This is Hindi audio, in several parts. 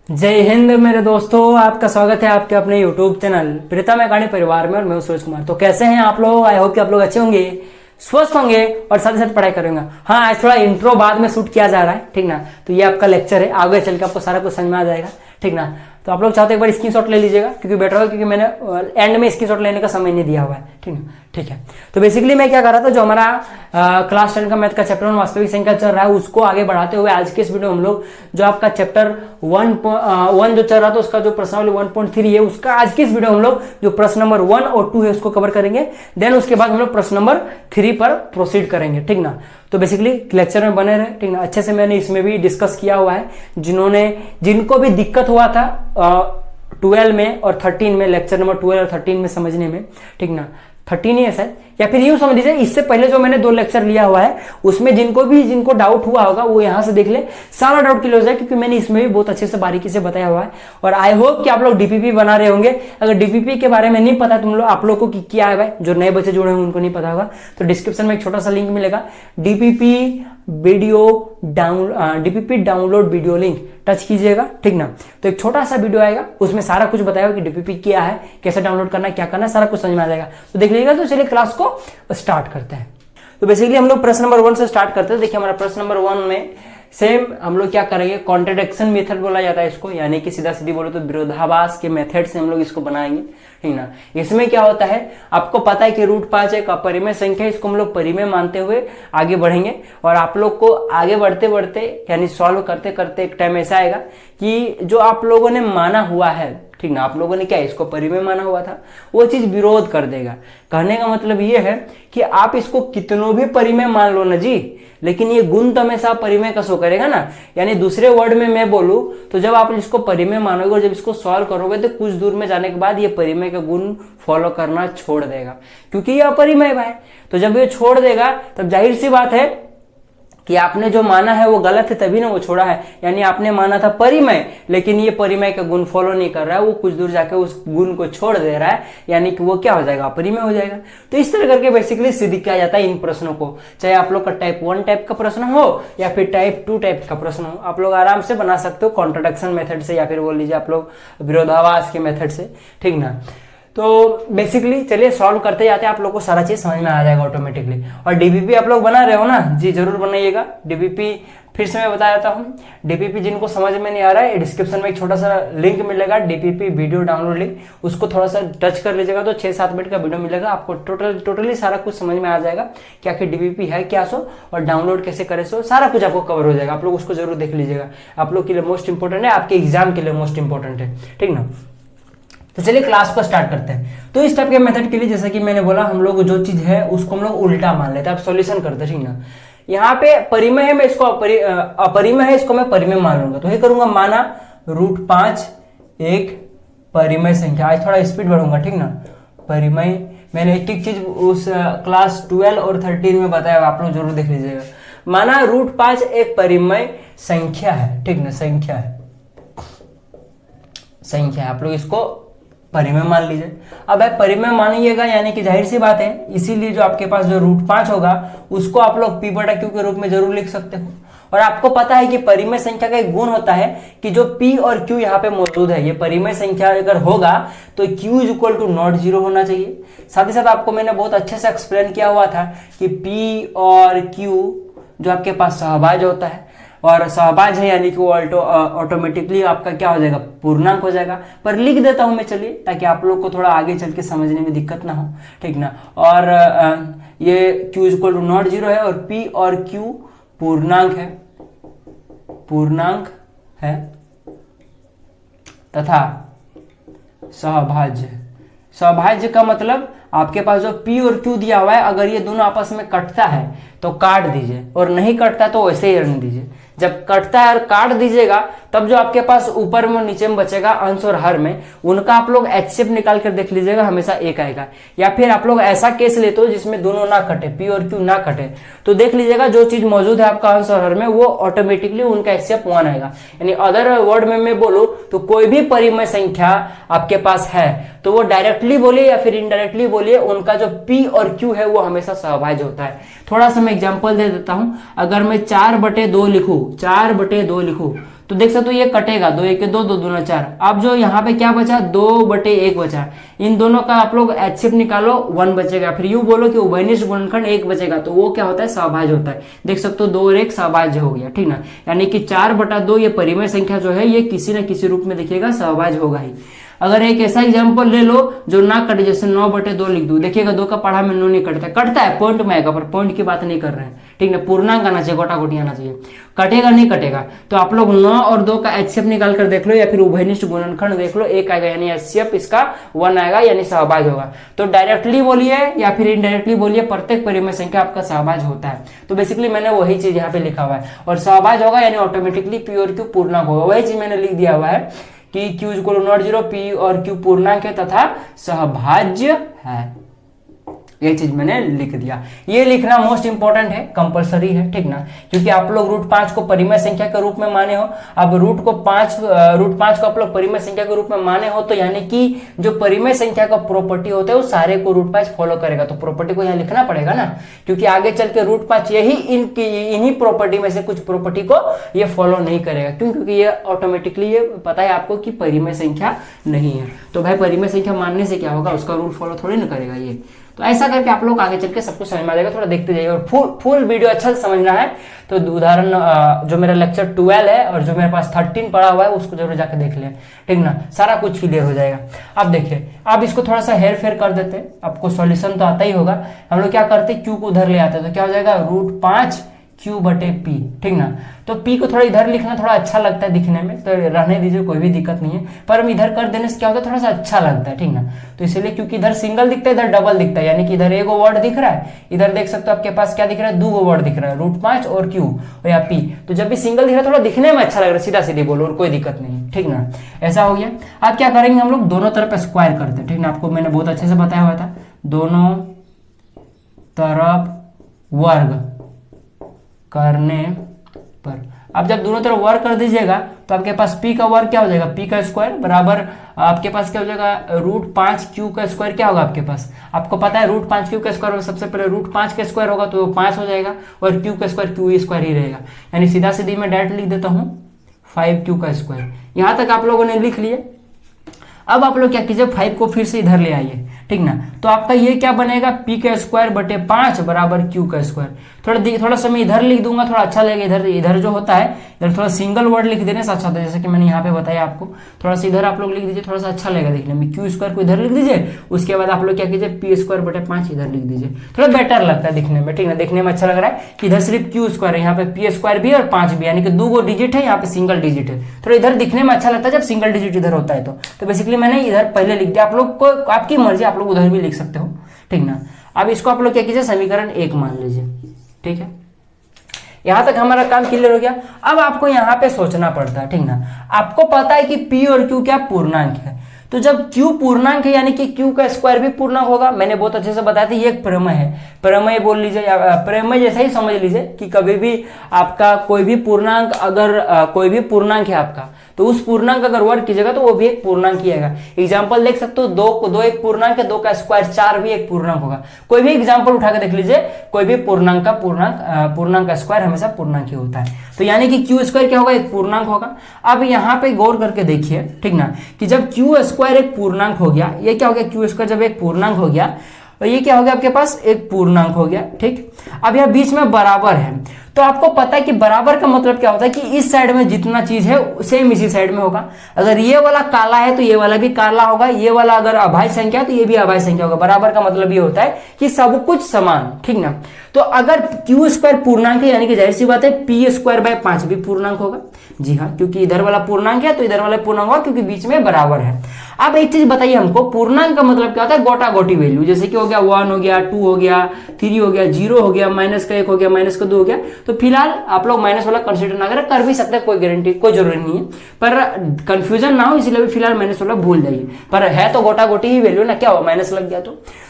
जय हिंद मेरे दोस्तों, आपका स्वागत है आपके अपने YouTube चैनल प्रीतम अकाडमी परिवार में। और मैं हूं सूरज कुमार। तो कैसे हैं आप लोग? आई होप कि आप लोग अच्छे होंगे, स्वस्थ होंगे और साथ ही साथ पढ़ाई करेंगे। हाँ, आज थोड़ा इंट्रो बाद में शूट किया जा रहा है, ठीक ना। तो ये आपका लेक्चर है, आगे चल के आपको सारा कुछ समझ में आ जाएगा, ठीक ना। तो आप लोग चाहते एक बार स्क्रीनशॉट ले लीजिएगा, क्योंकि बेटर होगा, क्योंकि मैंने एंड में स्क्रीनशॉट लेने का समय नहीं दिया हुआ है, ठीक ना। ठीक है, तो बेसिकली मैं क्या कर रहा था, जो हमारा क्लास 10 का मैथ का चैप्टर 1 वास्तविक संख्या चल रहा है, उसको आगे बढ़ाते हुए आज के इस वीडियो में हम लोग जो आपका चैप्टर 1 जो चल रहा था, उसका जो प्रश्नावली 1.3 है, उसका आज के इस वीडियो में हम लोग जो प्रश्न नंबर 1 और 2 है उसको कवर करेंगे। देन उसके बाद हम लोग प्रश्न नंबर 3 पर प्रोसीड करेंगे, ठीक ना। तो बेसिकली लेक्चर में बने रहे, ठीक ना। अच्छे से मैंने इसमें भी डिस्कस किया हुआ है, जिनको भी दिक्कत हुआ था 12 में और 13 में, लेक्चर नंबर 12 और 13 में समझने में, ठीक ना। 13 ही है शायद, या फिर यूं समझ लीजिए इससे पहले जो मैंने 2 लेक्चर लिया हुआ है उसमें जिनको डाउट हुआ होगा वो यहां से देख ले, सारा डाउट क्लियर हो जाए, क्योंकि मैंने इसमें भी बहुत अच्छे से बारीकी से बताया हुआ है। और आई होप कि आप लोग डीपीपी बना रहे होंगे। अगर डीपीपी के बारे में नहीं पता आप लोग को कि क्या है भाई, जो नए बच्चे जुड़े होंगे उनको नहीं पता होगा, तो डिस्क्रिप्शन में एक छोटा सा लिंक मिलेगा, DPP download video link touch कीजिएगा, ठीक ना। तो एक छोटा सा वीडियो आएगा, उसमें सारा कुछ बताएगा कि डीपीपी क्या है, कैसे डाउनलोड करना है, क्या करना है, सारा कुछ समझ में आ जाएगा। तो देख लीजिएगा। तो चलिए क्लास को स्टार्ट करते हैं। तो बेसिकली हम लोग प्रश्न नंबर 1 से स्टार्ट करते हैं। देखिए हमारा प्रश्न नंबर 1 में सेम हम लोग क्या करेंगे, कॉन्ट्रडिक्शन मेथड बोला जाता है इसको, यानी कि सीधा सीधी बोलो तो विरोधाभास के मेथड से हम लोग इसको बनाएंगे, ठीक ना। इसमें क्या होता है, आपको पता है कि √5 एक अपरिमेय संख्या है, इसको हम लोग परिमेय मानते हुए आगे बढ़ेंगे। और आप लोग को आगे बढ़ते बढ़ते यानी सॉल्व करते करते एक टाइम ऐसा आएगा कि जो आप लोगों ने माना हुआ है, ठीक ना, आप लोगों ने क्या इसको परिमेय माना हुआ था, वो चीज विरोध कर देगा। कहने का मतलब ये है कि आप इसको कितनों भी परिमेय मान लो ना जी, लेकिन ये गुण तो हमेशा परिमेय का शो करेगा ना। यानी दूसरे वर्ड में मैं बोलूं तो जब आप इसको परिमेय मानोगे और जब इसको सॉल्व करोगे तो कुछ दूर में जाने के बाद ये परिमेय का गुण फॉलो करना छोड़ देगा, क्योंकि ये अपरिमेय है। तो जब ये छोड़ देगा तब जाहिर सी बात है कि आपने जो माना है वो गलत है, तभी ना वो छोड़ा है। यानी आपने माना था परिमेय, लेकिन ये परिमेय का गुण फॉलो नहीं कर रहा है, वो कुछ दूर जाकर उस गुण को छोड़ दे रहा है, यानी कि वो क्या हो जाएगा, अपरिमेय हो जाएगा। तो इस तरह करके बेसिकली सिद्ध किया जाता है इन प्रश्नों को, चाहे आप लोग का टाइप 1 टाइप का प्रश्न हो या फिर टाइप 2 टाइप का प्रश्न हो, आप लोग आराम से बना सकते हो कॉन्ट्रडिक्शन मेथड से, या फिर बोल लीजिए आप लोग विरोधाभास के मेथड से, ठीक ना। तो बेसिकली चलिए सॉल्व करते जाते हैं, आप लोग को सारा चीज समझ में आ जाएगा ऑटोमेटिकली। और डीपीपी आप लोग बना रहे हो ना जी, जरूर बनाइएगा डीपीपी। फिर से मैं बता देता हूँ, डीपीपी जिनको समझ में नहीं आ रहा है, डिस्क्रिप्शन में एक छोटा सा लिंक मिलेगा, डीपीपी वीडियो डाउनलोड लिंक, उसको थोड़ा सा टच कर लीजिएगा तो 6-7 मिनट का वीडियो मिलेगा, आपको टोटली सारा कुछ समझ में आ जाएगा कि आखिर डीपीपी है क्या सो और डाउनलोड कैसे करे सो, सारा कुछ आपको कवर हो जाएगा। आप लोग उसको जरूर देख लीजिएगा, आप लोग के लिए मोस्ट इंपॉर्टेंट है, आपके एग्जाम के लिए मोस्ट इंपॉर्टेंट है, ठीक ना। तो चलिए क्लास को स्टार्ट करते हैं। तो इस टाइप के मेथड के लिए जैसा कि मैंने बोला, हम लोग जो चीज है उसको हम लोग उल्टा मान लेते हैं। अब सॉल्यूशन करते हैं, ठीक ना। यहाँ पे परिमेय है, मैं इसको अपरिमेय है, इसको मैं परिमेय मान लूंगा। तो ये करूंगा, माना √5 एक परिमेय संख्या। आज थोड़ा स्पीड बढ़ूंगा, ठीक ना। परिमेय मैंने एक एक चीज उस क्लास 12 और 13 में बताया, आप लोग जरूर देख लीजिएगा। माना √5 एक परिमेय संख्या है, ठीक ना, संख्या है, आप लोग इसको परिमेय मान लीजिए। अब परिमेय मानिएगा, यानी कि जाहिर सी बात है, इसीलिए जो आपके पास जो √5 होगा उसको आप लोग P/Q के रूप में जरूर लिख सकते हो। और आपको पता है कि परिमेय संख्या का एक गुण होता है कि जो P और Q यहाँ पे मौजूद है, ये परिमेय संख्या अगर होगा तो Q = नॉट 0 होना चाहिए। साथ ही साथ आपको मैंने बहुत अच्छे से एक्सप्लेन किया हुआ था कि P और Q जो आपके पास सहभाज्य होता है, और सहभाज्य है यानी कि वो ऑटोमेटिकली आपका क्या हो जाएगा, पूर्णांक हो जाएगा। पर लिख देता हूं मैं, चलिए, ताकि आप लोग को थोड़ा आगे चल के समझने में दिक्कत ना हो, ठीक ना। और ये Q = नॉट 0 है और P और Q पूर्णांक है तथा सहभाज्य का मतलब आपके पास जो P और Q दिया हुआ है, अगर ये दोनों आपस में कटता है तो काट दीजिए, और नहीं कटता तो वैसे ही रहने दीजिए। जब कटता है और काट दीजिएगा तब जो आपके पास ऊपर में नीचे में बचेगा अंश और हर में, उनका आप लोग HCF निकाल कर देख लीजिएगा, हमेशा 1 आएगा। या फिर आप लोग ऐसा केस लेते हो जिसमें दोनों ना कटे, P और Q ना कटे, तो देख लीजिएगा जो चीज मौजूद है आपका अंश और हर में, वो ऑटोमेटिकली उनका HCF 1 आएगा। यानी अदर वर्ड में मैं बोलूं तो कोई भी परिमेय संख्या आपके पास है तो वो डायरेक्टली बोलिए या फिर इनडायरेक्टली बोलिए, उनका जो P और Q है वो हमेशा सहभाज्य होता है। थोड़ा सा मैं एग्जांपल दे देता हूं, अगर मैं 4/2 लिखूं तो देख सकते हो ये कटेगा, 2 1 2 2 दूना 4। अब जो यहाँ पे क्या बचा, 2/1 बचा। इन दोनों का आप लोग HCF निकालो, 1 बचेगा। फिर यूं बोलो कि उभयनिष्ठ गुणनखंड 1 बचेगा, तो वो क्या होता है, सहभाज्य होता है। देख सकते हो 2 और 1 सहभाज्य हो गया, ठीक ना। यानी कि 4/2 ये परिमेय संख्या जो है ये किसी न किसी रूप में देखिएगा सहभाज्य होगा ही। अगर एक ऐसा एग्जांपल ले लो जो ना कटे, जैसे 9/2 लिख दूं, देखिएगा 2 का पढ़ा में 9 नहीं कटता, कटता है पॉइंट में आएगा, पर पॉइंट की बात नहीं कर रहे हैं, ठीक ना। पूर्णांक आना चाहिए, गोटा गोटी आना चाहिए, कटेगा नहीं कटेगा। तो आप लोग 9 और 2 का HCF निकाल कर देख लो, या फिर उभयनिष्ठ गुणनखंड देख लो, 1 आएगा यानी HCF इसका 1 आएगा, यानी सहभाज्य होगा। तो डायरेक्टली बोलिए या फिर इनडायरेक्टली बोलिए, प्रत्येक परिमेय संख्या आपका सहभाज्य होता है। तो बेसिकली मैंने वही चीज यहाँ पे लिखा हुआ है, और सहभाज्य होगा यानी ऑटोमेटिकली P और Q पूर्णांक होगा। वही चीज मैंने लिख दिया हुआ है कि Q = 0, P और Q पूर्णांक है तथा सहभाज्य है। ये चीज मैंने लिख दिया। ये लिखना मोस्ट इंपॉर्टेंट है, कंपलसरी है, ठीक ना, क्योंकि आप लोग √5 को परिमेय संख्या के रूप में माने हो। अब √5 को आप लोग परिमेय संख्या के रूप में माने हो, तो यानी कि जो परिमेय संख्या का प्रॉपर्टी होता है वो सारे को √5 फॉलो करेगा। तो प्रॉपर्टी को यहाँ लिखना पड़ेगा ना, क्योंकि आगे चल के √5 यही इन्हीं प्रॉपर्टी में से कुछ प्रॉपर्टी को ये फॉलो नहीं करेगा। क्यों? क्योंकि ये ऑटोमेटिकली ये पता है आपको कि परिमेय संख्या नहीं है। तो भाई परिमेय संख्या मानने से क्या होगा, उसका रूल फॉलो थोड़ी ना करेगा ये। तो ऐसा करके आप लोग आगे चल के सब कुछ समझ में आ जाएगा। थोड़ा देखते जाइए, और फुल वीडियो अच्छा से समझना है तो उदाहरण जो मेरा लेक्चर 12 है और जो मेरे पास 13 पढ़ा हुआ है उसको जरूर जाकर देख लें, ठीक ना, सारा कुछ क्लियर हो जाएगा। अब देखिए, अब इसको थोड़ा सा हेर फेर कर देते हैं, आपको सॉल्यूशन तो आता ही होगा। हम लोग क्या करते हैं, Q को उधर ले आते हैं, तो क्या हो जाएगा √5 Q/P, ठीक ना। तो P को थोड़ा इधर लिखना थोड़ा अच्छा लगता है दिखने में, तो रहने दीजिए, कोई भी दिक्कत नहीं है, पर हम इधर कर देने से क्या होता है, थोड़ा सा अच्छा लगता है, ठीक ना। तो इसलिए क्योंकि इधर सिंगल दिखता है, इधर डबल दिखता है, यानी कि इधर एगो वर्ड दिख रहा है, इधर देख सकते हो आपके पास क्या दिख रहा है, 2 वर्ड दिख रहा है, √5 और Q या P। तो जब भी सिंगल दिख रहा है थोड़ा दिखने में अच्छा लग रहा है, सीधा सीधी बोलो, और कोई दिक्कत नहीं, ठीक ना। ऐसा हो गया। अब क्या करेंगे, हम लोग दोनों तरफ स्क्वायर करते हैं, ठीक ना। आपको मैंने बहुत अच्छे से बताया हुआ था, दोनों तरफ वर्ग करने पर। अब जब दोनों तरफ वर्ग कर दीजिएगा तो आपके पास P का वर्ग क्या हो जाएगा, P का स्क्वायर बराबर आपके पास क्या हो जाएगा, √5 Q का स्क्वायर क्या होगा आपके पास, आपको पता है √5 Q का स्क्वायर, सबसे पहले √5 का स्क्वायर होगा तो 5 हो जाएगा, और Q का स्क्वायर Q स्क्वायर ही रहेगा, यानी सीधा सीधी मैं डायरेक्ट लिख देता हूं 5Q का स्क्वायर। यहां तक आप लोगों ने लिख लिए। अब आप लोग क्या कीजिए, 5 को फिर से इधर ले आइए, ठीक ना। तो आपका ये क्या बनेगा, P का स्क्वायर बटे 5 बराबर Q का स्क्वायर। थोड़ा सा मैं इधर लिख दूंगा, थोड़ा अच्छा लगेगा। इधर जो होता है, इधर थोड़ा सिंगल वर्ड लिख देने से अच्छा होता है, जैसे कि मैंने यहाँ पे बताया आपको। थोड़ा सा इधर आप लोग लिख दीजिए, थोड़ा सा अच्छा लगेगा देखने में। Q स्क्वायर को इधर लिख दीजिए, उसके बाद आप लोग क्या कीजिए, P स्क्वायर बटे 5 इधर लिख दीजिए, थोड़ा बेटर लगता है दिखने में, ठीक ना। देखने में अच्छा लग रहा है कि इधर सिर्फ Q स्क्वायर है, यहाँ पे P स्क्वायर भी और 5 भी, यानी कि 2 डिजिट है, यहाँ पे सिंगल डिजिट है। थोड़ा इधर दिखने में अच्छा लगता है जब सिंगल डिजिट इधर होता है। तो बेसिकली मैंने इधर पहले लिख दिया, आप लोग को आपकी मर्जी, आप लोग उधर भी लिख सकते हो, ठीक ना। अब इसको आप लोग क्या कीजिए, समीकरण 1 मान लीजिए, ठीक है। यहां तक हमारा काम क्लियर हो गया। अब आपको यहां पे सोचना पड़ता है, ठीक ना। आपको पता है कि P और Q क्या पूर्णांक है, तो जब Q पूर्णांक है यानी कि Q का स्क्वायर भी पूर्णांक होगा। मैंने बहुत अच्छे से बताया था, ये एक प्रमेय है, प्रमेय बोल लीजिए या प्रमेय जैसा ही समझ लीजिए कि कभी भी आपका कोई भी पूर्णांक, अगर कोई भी पूर्णांक है आपका, तो उस पूर्णांक अगर वर्ग कीजिएगा तो वो भी एक पूर्णांक ही आएगा। एग्जाम्पल देख सकते हो, 2 एक पूर्णांक है, 2 का स्क्वायर 4 भी एक पूर्णांक होगा। कोई भी एग्जाम्पल उठा के देख लीजिए, कोई भी पूर्णांक का स्क्वायर हमेशा पूर्णांक ही होता है। तो यानी कि Q स्क्वायर क्या होगा, एक पूर्णांक होगा। अब यहाँ पे गौर करके देखिए, ठीक ना, कि जब Q स्क्वायर एक पूर्णांक हो गया, ये क्या हो गया, Q स्क्वायर जब एक पूर्णांक हो गया तो ये क्या हो गया आपके पास, एक पूर्णांक हो गया, ठीक। अब यह बीच में बराबर है, तो आपको पता है कि बराबर का मतलब क्या होता है कि इस साइड में जितना चीज है सेम इसी साइड में होगा। अगर ये वाला काला है तो ये वाला भी काला होगा, ये वाला अगर अभाज्य संख्या है तो ये भी अभाज्य संख्या होगा। बराबर का मतलब ये होता है कि सब कुछ समान, ठीक ना। तो अगर Q स्क्वायर पूर्णांक है यानी कि जाहिर सी बात है P स्क्वायर बाय 5 भी पूर्णांक होगा। जी हाँ, क्योंकि इधर वाला पूर्णांक है तो इधर वाला पूर्णांक होगा, क्योंकि बीच में बराबर है। अब एक चीज बताइए हमको, पूर्णांक का मतलब क्या होता है, गोटा गोटी वैल्यू, जैसे कि हो गया 1 हो गया, 2 हो गया, 3 हो गया, 0 हो गया, -1 हो गया, -2 हो गया। तो फिलहाल आप लोग माइनस वाला कंसीडर ना करें, कर भी सकते हैं, कोई गारंटी, कोई जरूरी नहीं है, पर कंफ्यूजन ना हो इसलिए फिलहाल माइनस वाला भूल जाइए। पर है तो गोटा गोटी ही वैल्यू ना, क्या हो माइनस लग गया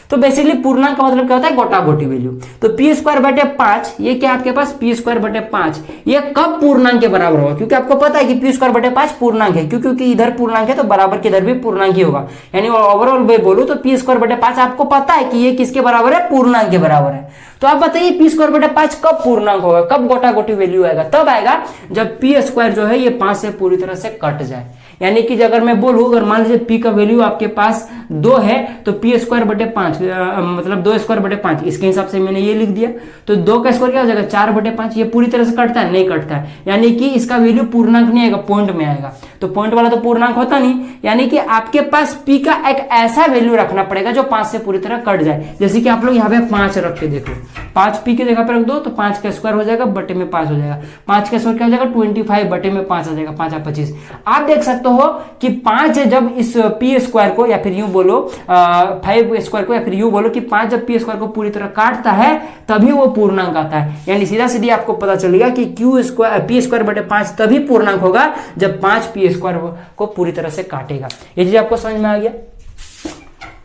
तो बेसिकली पूर्णांक का मतलब क्या होता है, गोटा गोटी वैल्यू। तो P स्क्वायर बटे 5, ये क्या आपके पास P स्क्वायर बटे 5, ये कब पूर्णांक के बराबर होगा, क्योंकि आपको पता है कि P स्क्वायर बटे 5 पूर्णांक है, क्योंकि इधर पूर्णांक है तो बराबर के इधर भी पूर्णांक पूर्णांक ही होगा। यानी ओवरऑल मैं बोलूं तो पी स्क्वायर बटे 5 आपको पता है कि ये किसके बराबर है, पूर्णांक के बराबर है। तो आप बताइए पी स्क्वायर बटे 5 कब पूर्णांक होगा, कब गोटा गोटी वैल्यू आएगा? तब आएगा जब पी स्क्वायर जो है ये 5 से पूरी तरह से कट जाए। यानी कि अगर मैं बोलूं, अगर मान लीजिए पी का वैल्यू आपके पास 2 है तो पी स्क्वायर बटे 5 मतलब 2 स्क्वायर बटे 5, इसके हिसाब से मैंने ये लिख दिया। तो 2 का स्क्वायर क्या हो जाएगा, 4 बटे 5। ये पूरी तरह से कटता है, नहीं कटता है, यानी कि इसका वैल्यू पूर्णांक नहीं आएगा, पॉइंट में आएगा। तो पॉइंट वाला तो पूर्णांक होता नहीं, यानी कि आपके पास पी का एक ऐसा वैल्यू रखना पड़ेगा जो 5 से पूरी तरह कट जाए। जैसे कि आप लोग यहाँ पे 5 रख के देखो, 5 पी की जगह पे रख दो तो 5 का स्क्वायर हो जाएगा, बटे में 5 हो जाएगा। 5 का स्क्वायर क्या हो जाएगा, 25, बटे में 5 आ जाएगा, 5 25। आप देख सकते हो कि 5 जब इस पी स्क्वायर को, या फिर यूं बोलो 5 स्क्वायर को, या फिर यूं बोलो कि 5 जब पी स्क्वायर को पूरी तरह काटता है तभी वो पूर्णांक आता है। यानी सीधा सीधी आपको पता चलेगा कि क्यू स्क्वायर पी स्क्वायर बटे 5 तभी पूर्णांक होगा जब 5 पी स्क्वायर को पूरी तरह से काटेगा। ये चीज आपको समझ में आ गया?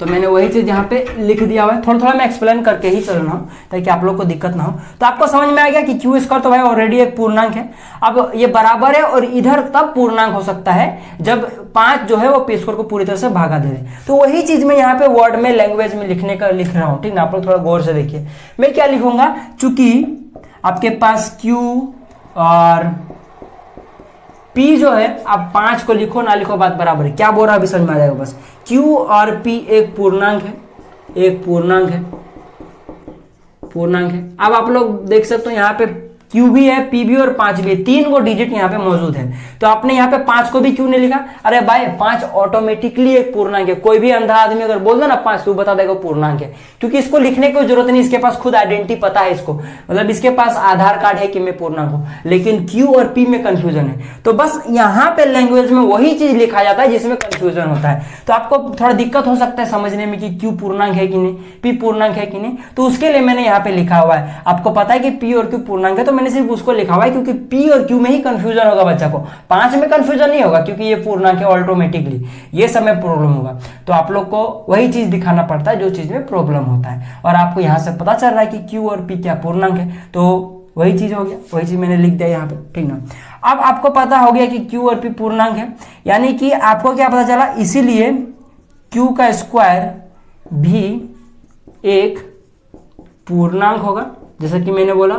तो मैंने वही चीज यहाँ पे लिख दिया हुआ है, थोड़ा थोड़ा मैं एक्सप्लेन करके ही चल रहा हूँ ताकि आप लोग को दिक्कत ना हो। तो आपको समझ में आ गया कि क्यू स्क्वायर तो भाई ऑलरेडी एक पूर्णांक है, अब ये बराबर है और इधर तब पूर्णांक हो सकता है जब 5 जो है वो पी स्क्वायर को पूरी तरह से भागा दे दे। तो वही चीज मैं यहाँ पे वर्ड में, लैंग्वेज में लिख रहा हूँ, ठीक ना? आप लोग थोड़ा गौर से देखिए मैं क्या लिखूंगा। चूंकि आपके पास क्यू और P जो है, आप 5 को लिखो ना लिखो बात बराबर है, क्या बोल रहा है अभी समझ में आ जाएगा बस। Q और P एक पूर्णांक है, एक पूर्णांक है, पूर्णांक है। अब आप लोग देख सकते हो यहाँ पे Q भी है, P भी और 5 भी है, 3 को डिजिट यहाँ पे मौजूद है। तो आपने यहाँ पे 5 को भी क्यों नहीं लिखा? अरे भाई 5 ऑटोमेटिकली एक पूर्णांक है, कोई भी अंधा आदमी अगर बोल दो ना 5 तो बता देगा पूर्णांक है, क्योंकि इसको लिखने की जरूरत नहीं, इसके पास खुद आइडेंटिटी पता है इसको, मतलब इसके पास आधार कार्ड है कि मैं पूर्णांक हूं। लेकिन Q और P में कंफ्यूजन है, तो बस यहाँ पे लैंग्वेज में वही चीज लिखा जाता है जिसमें कंफ्यूजन होता है। तो आपको थोड़ा दिक्कत हो सकता है समझने में कि Q पूर्णांक है कि नहीं, P पूर्णांक है कि नहीं, तो उसके लिए मैंने यहाँ पे लिखा हुआ है। आपको पता है कि P और Q पूर्णांक है तो मैंने सिर्फ उसको लिखा हुआ है, क्योंकि P और Q में ही कंफ्यूजन होगा बच्चा को, 5 में कंफ्यूजन नहीं होगा क्योंकि ये पूर्णांक है ऑटोमेटिकली, ये सब में प्रॉब्लम होगा। तो आप लोग को वही चीज दिखाना पड़ता है जो चीज में प्रॉब्लम होता है, और आपको यहां से पता चल रहा है कि Q और P क्या पूर्णांक है, तो वही चीज हो गया, वही चीज मैंने लिख दिया यहाँ पे, ठीक ना? अब आपको पता हो गया कि Q और P पूर्णांक है, यानी कि आपको क्या पता चला, इसीलिए Q का स्क्वायर भी एक पूर्णांक होगा, जैसा कि मैंने बोला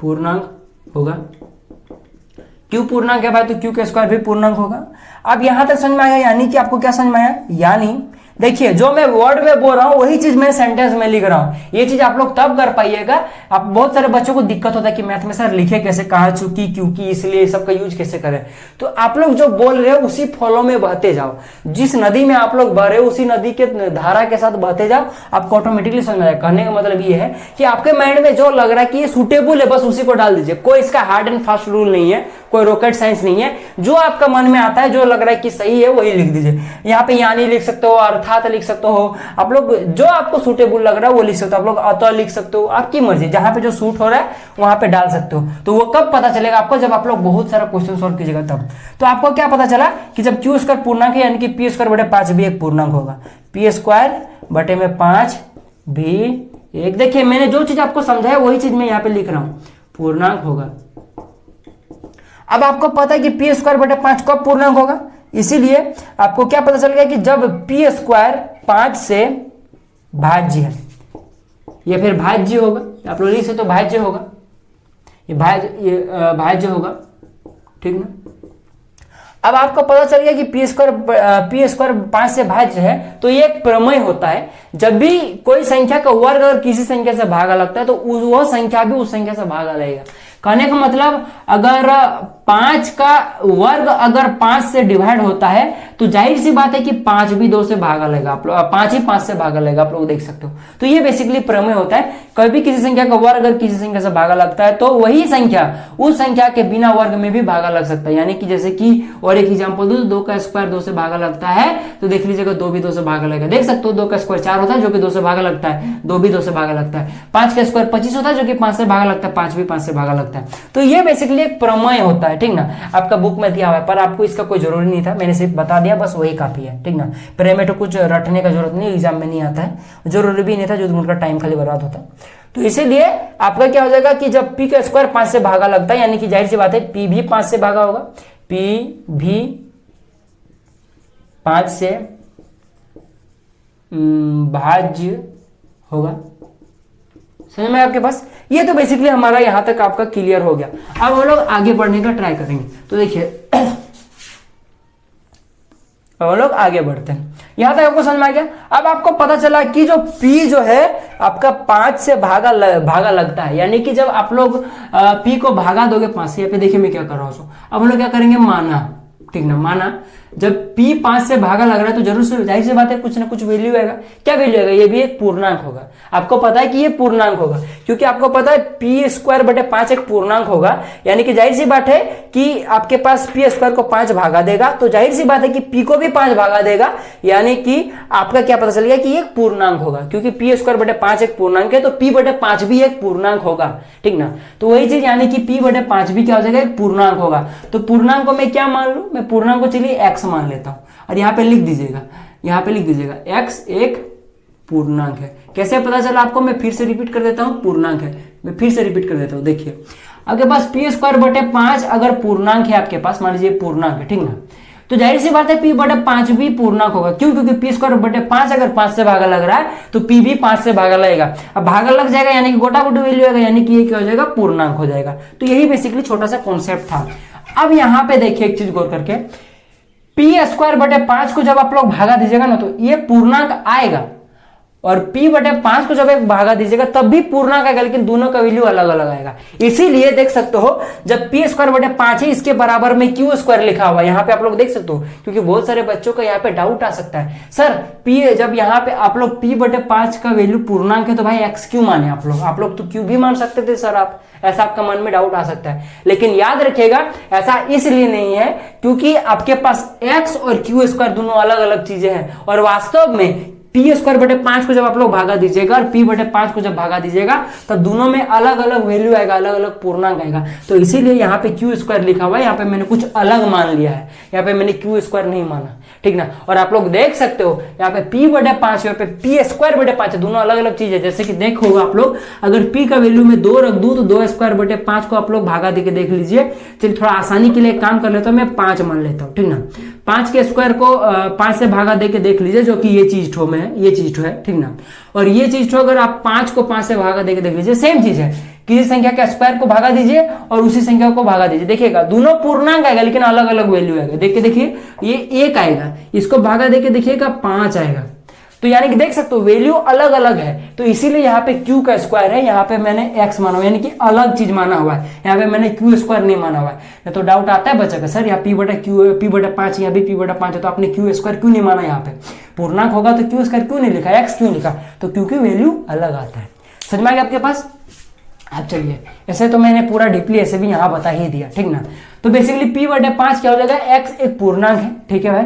पूर्णांक होगा। Q पूर्णांक है भाई तो Q का स्क्वायर भी पूर्णांक होगा। अब यहां तक समझ में आया? यानी कि आपको क्या समझ में आया? यानी देखिए जो मैं वर्ड में बोल रहा हूं वही चीज मैं सेंटेंस में लिख रहा हूं। ये चीज आप लोग तब कर पाइएगा, आप बहुत सारे बच्चों को दिक्कत होता है कि मैथ में सर लिखे कैसे, कहा चूंकि क्योंकि, इसलिए सब का यूज कैसे करें। तो आप लोग जो बोल रहे हो उसी फॉलो में बहते जाओ, जिस नदी में आप लोग बह रहे हो उसी नदी के धारा के साथ बहते जाओ, आपको ऑटोमेटिकली समझ आएगा। कहने का मतलब ये है कि आपके माइंड में जो लग रहा है कि ये सुटेबल है बस उसी को डाल दीजिए, कोई इसका हार्ड एंड फास्ट रूल नहीं है, कोई रॉकेट साइंस नहीं है, जो आपका मन में आता है, जो लग रहा है कि सही है वही लिख दीजिए। यहाँ पे यानी लिख सकते हो, अर्थात लिख सकते हो, आप लोग जो आपको सूटेबल लग रहा है वो लिख सकते हो, आप लोग अतः लिख सकते हो, आपकी मर्जी, जहां पे जो सूट हो रहा है वहां पे डाल सकते हो। तो वो कब पता चलेगा आपको? जब आप लोग बहुत सारा क्वेश्चन सॉल्व कीजिएगा तब। तो आपको क्या पता चला कि जब Q स्क्वायर पूर्णांक है यानी कि P स्क्वायर बटे 5 भी एक पूर्णांक होगा, P स्क्वायर बटे में 5 भी एक। देखिए मैंने जो चीज आपको समझाया वही चीज मैं यहाँ पे लिख रहा हूं, पूर्णांक होगा। अब आपको पता है कि P स्क्वायर बटे 5 कब पूर्णांक होगा, इसीलिए आपको क्या पता चल गया कि जब P स्क्वायर 5 से भाज्य है, ये फिर भाज्य होगा, आप लोग लिख सकते हो भाज्य होगा, ये भाज्य होगा, ठीक ना? अब आपको पता चल गया कि P स्क्वायर 5 से भाज्य है, तो ये एक प्रमेय होता है, जब भी कोई संख्या का वर्ग अगर किसी संख्या से भागा लगता है तो वह संख्या भी उस संख्या से भागा लगेगा। कहने का मतलब अगर 5 का वर्ग अगर 5 से डिवाइड होता है तो जाहिर सी बात है कि 5 भी 2 से भागा लेगा, आप लोग 5 ही 5 से भागा लेगा, आप लोग देख सकते हो। तो ये बेसिकली प्रमेय होता है, कभी किसी संख्या का वर्ग अगर किसी संख्या से भागा लगता है तो वही संख्या उस संख्या के बिना वर्ग में भी भागा लग सकता है। यानी कि जैसे कि और एक एग्जांपल दो, 2 का स्क्वायर 2 से भागा लगता है तो देख लीजिएगा 2 भी 2 से भागा लगेगा, देख सकते हो 2 का स्क्वायर 4 होता है जो कि 2 से भागा लगता है, 2 भी 2 से भागा लगता है। 5 का स्क्वायर 25 होता है जो कि 5 से भागा लगता है, 5 भी 5 से भागा लगता है। तो ये बेसिकली एक प्रमेय होता है, ठीक ना? आपका बुक में दिया हुआ है पर आपको इसका कोई जरूरी नहीं था, मैंने सिर्फ बता दिया, बस वही काफी है, ठीक ना? प्रमेय तो कुछ रटने का जरूरत नहीं, एग्जाम में नहीं आता है, जरूरी भी नहीं था, जो उनका टाइम खाली बर्बाद होता। तो इसीलिए आपका क्या हो जाएगा कि जब P का स्क्वायर 5 से भागा लगता है यानी कि जाहिर सी बात है P भी 5 से भागा होगा, P भी 5 से भाज्य होगा। समझ में आपके पास? ये तो बेसिकली हमारा यहां तक आपका क्लियर हो गया। अब हम लोग आगे बढ़ने का ट्राई करेंगे। तो देखिए हम लोग आगे बढ़ते हैं। यहां तक आपको समझ में आ गया। अब आपको पता चला कि जो P जो है आपका 5 से भागा लगता है, यानी कि जब आप लोग P को भागा दोगे 5 से, यहाँ पे देखिए मैं क्या कर रहा हूँ। अब हम लोग क्या करेंगे, माना, ठीक ना, माना जब P 5 से भागा लग रहा है तो जरूर से जाहिर सी बात है कुछ ना कुछ वैल्यू आएगा। क्या वैल्यू आएगा? ये भी एक पूर्णांक होगा। आपको पता है कि ये पूर्णांक होगा, क्योंकि आपको पता है P²/5 एक पूर्णांक होगा, यानी कि जाहिर सी बात है कि आपके पास P² को 5 भागा देगा, तो जाहिर सी बात है कि P को भी 5 भागा देगा, यानी कि आपका क्या पता चलेगा कि ये एक पूर्णांक होगा, क्योंकि P²/5 एक पूर्णांक है तो P/5 भी एक पूर्णांक होगा, ठीक ना। तो वही चीज यानी कि P/5 भी क्या हो जाएगा, एक पूर्णांक होगा। तो पूर्णांक को मैं क्या मान लू, मैं पूर्णांक को चलिए x मान लेता हूं और यहाँ पे लिख दीजिएगा, यहाँ पे लिख दीजिएगा x एक पूर्णांक है। कैसे पता चला आपको? मैं फिर से रिपीट कर देता हूं, पूर्णांक है, मैं फिर से रिपीट कर देता हूं। देखिए आपके पास P²/5 अगर पूर्णांक है आपके पास, मान लीजिए पूर्णांक है, ठीक ना, तो जाहिर सी बात है P/5 भी पूर्णांक होगा। क्यों? क्योंकि P²/5 अगर 5 से भागा लग रहा है तो P भी 5 से भागा लगेगा। अब भागा लग जाएगा यानी कि गोटा गोटी वैल्यू आएगा, यानी कि ये क्या हो जाएगा, पूर्णांक हो जाएगा। तो यही बेसिकली छोटा सा कॉन्सेप्ट था। अब यहां पे देखिए एक चीज गौर करके, P²/5 को जब आप लोग भागा दीजिएगा ना तो ये पूर्णांक आएगा, और P/5 को जब एक भागा दीजिएगा तब भी पूर्णांक आएगा, लेकिन दोनों का वैल्यू अलग अलग आएगा। इसीलिए देख सकते हो जब P²/5 है इसके बराबर में Q² लिखा हुआ है, यहाँ पे आप लोग देख सकते हो, क्योंकि बहुत सारे बच्चों का यहाँ पे डाउट आ सकता है, सर P जब यहाँ पे आप लोग P/5 का वैल्यू पूर्णांक है तो भाई x क्यों माने आप लोग तो Q भी मान सकते थे सर आप, ऐसा आपका मन में डाउट आ सकता है। लेकिन याद रखिएगा ऐसा इसलिए नहीं है क्योंकि आपके पास x और Q² दोनों अलग अलग चीजें हैं, और वास्तव में P²/5 को जब आप लोग भागा दीजिएगा और P/5 को जब भागा दीजिएगा तो दोनों में अलग अलग वैल्यू आएगा, अलग अलग पूर्णांक आएगा। तो इसीलिए यहाँ पे Q² लिखा हुआ है, यहाँ पे मैंने कुछ अलग मान लिया है, यहाँ पे मैंने Q² नहीं माना, ठीक ना। और आप लोग देख सकते हो यहाँ पे P/5 यहाँ पे P²/5 दोनों अलग अलग चीज है। जैसे कि देखो आप लोग अगर P का वैल्यू में 2 रख दूं तो 2²/5 को आप लोग भागा देके देख लीजिए। चलिए थोड़ा आसानी के लिए काम कर लेता हूं, मैं 5 मान लेता हूं, ठीक ना। 5 के स्क्वायर को 5 से भागा देके देख लीजिए, जो कि ये चीज ठो में है, ये चीज ठो है, ठीक ना। और ये चीज ठो अगर आप 5 को 5 से भागा देके देख लीजिए, सेम चीज है, किसी संख्या के स्क्वायर को भागा दीजिए और उसी संख्या को भागा दीजिए, देखिएगा दोनों पूर्णांक आएगा लेकिन अलग अलग वैल्यू आएगा। देखिए ये 1 आएगा, इसको भागा देके देखिएगा 5 आएगा। तो यानी कि देख सकते हो वैल्यू अलग अलग है। तो इसीलिए यहाँ पे Q का स्क्वायर है, यहाँ पे मैंने x माना हुआ, यानी कि अलग चीज माना हुआ है, यहाँ पे मैंने Q² नहीं माना हुआ है। तो डाउट आता है बच्चा का, सर यहाँ P/5 यहाँ भी P/5 है तो आपने Q² क्यों नहीं माना? यहाँ पे पूर्णांक होगा तो Q² क्यों नहीं लिखा, x क्यों लिखा? तो क्योंकि वैल्यू अलग आता है। समझ में आ गया आपके पास? अब चलिए, ऐसे तो मैंने पूरा डीपली ऐसे भी यहाँ बता ही दिया, ठीक ना। तो बेसिकली P/5 क्या हो जाएगा, x एक पूर्णांक है, ठीक है भाई।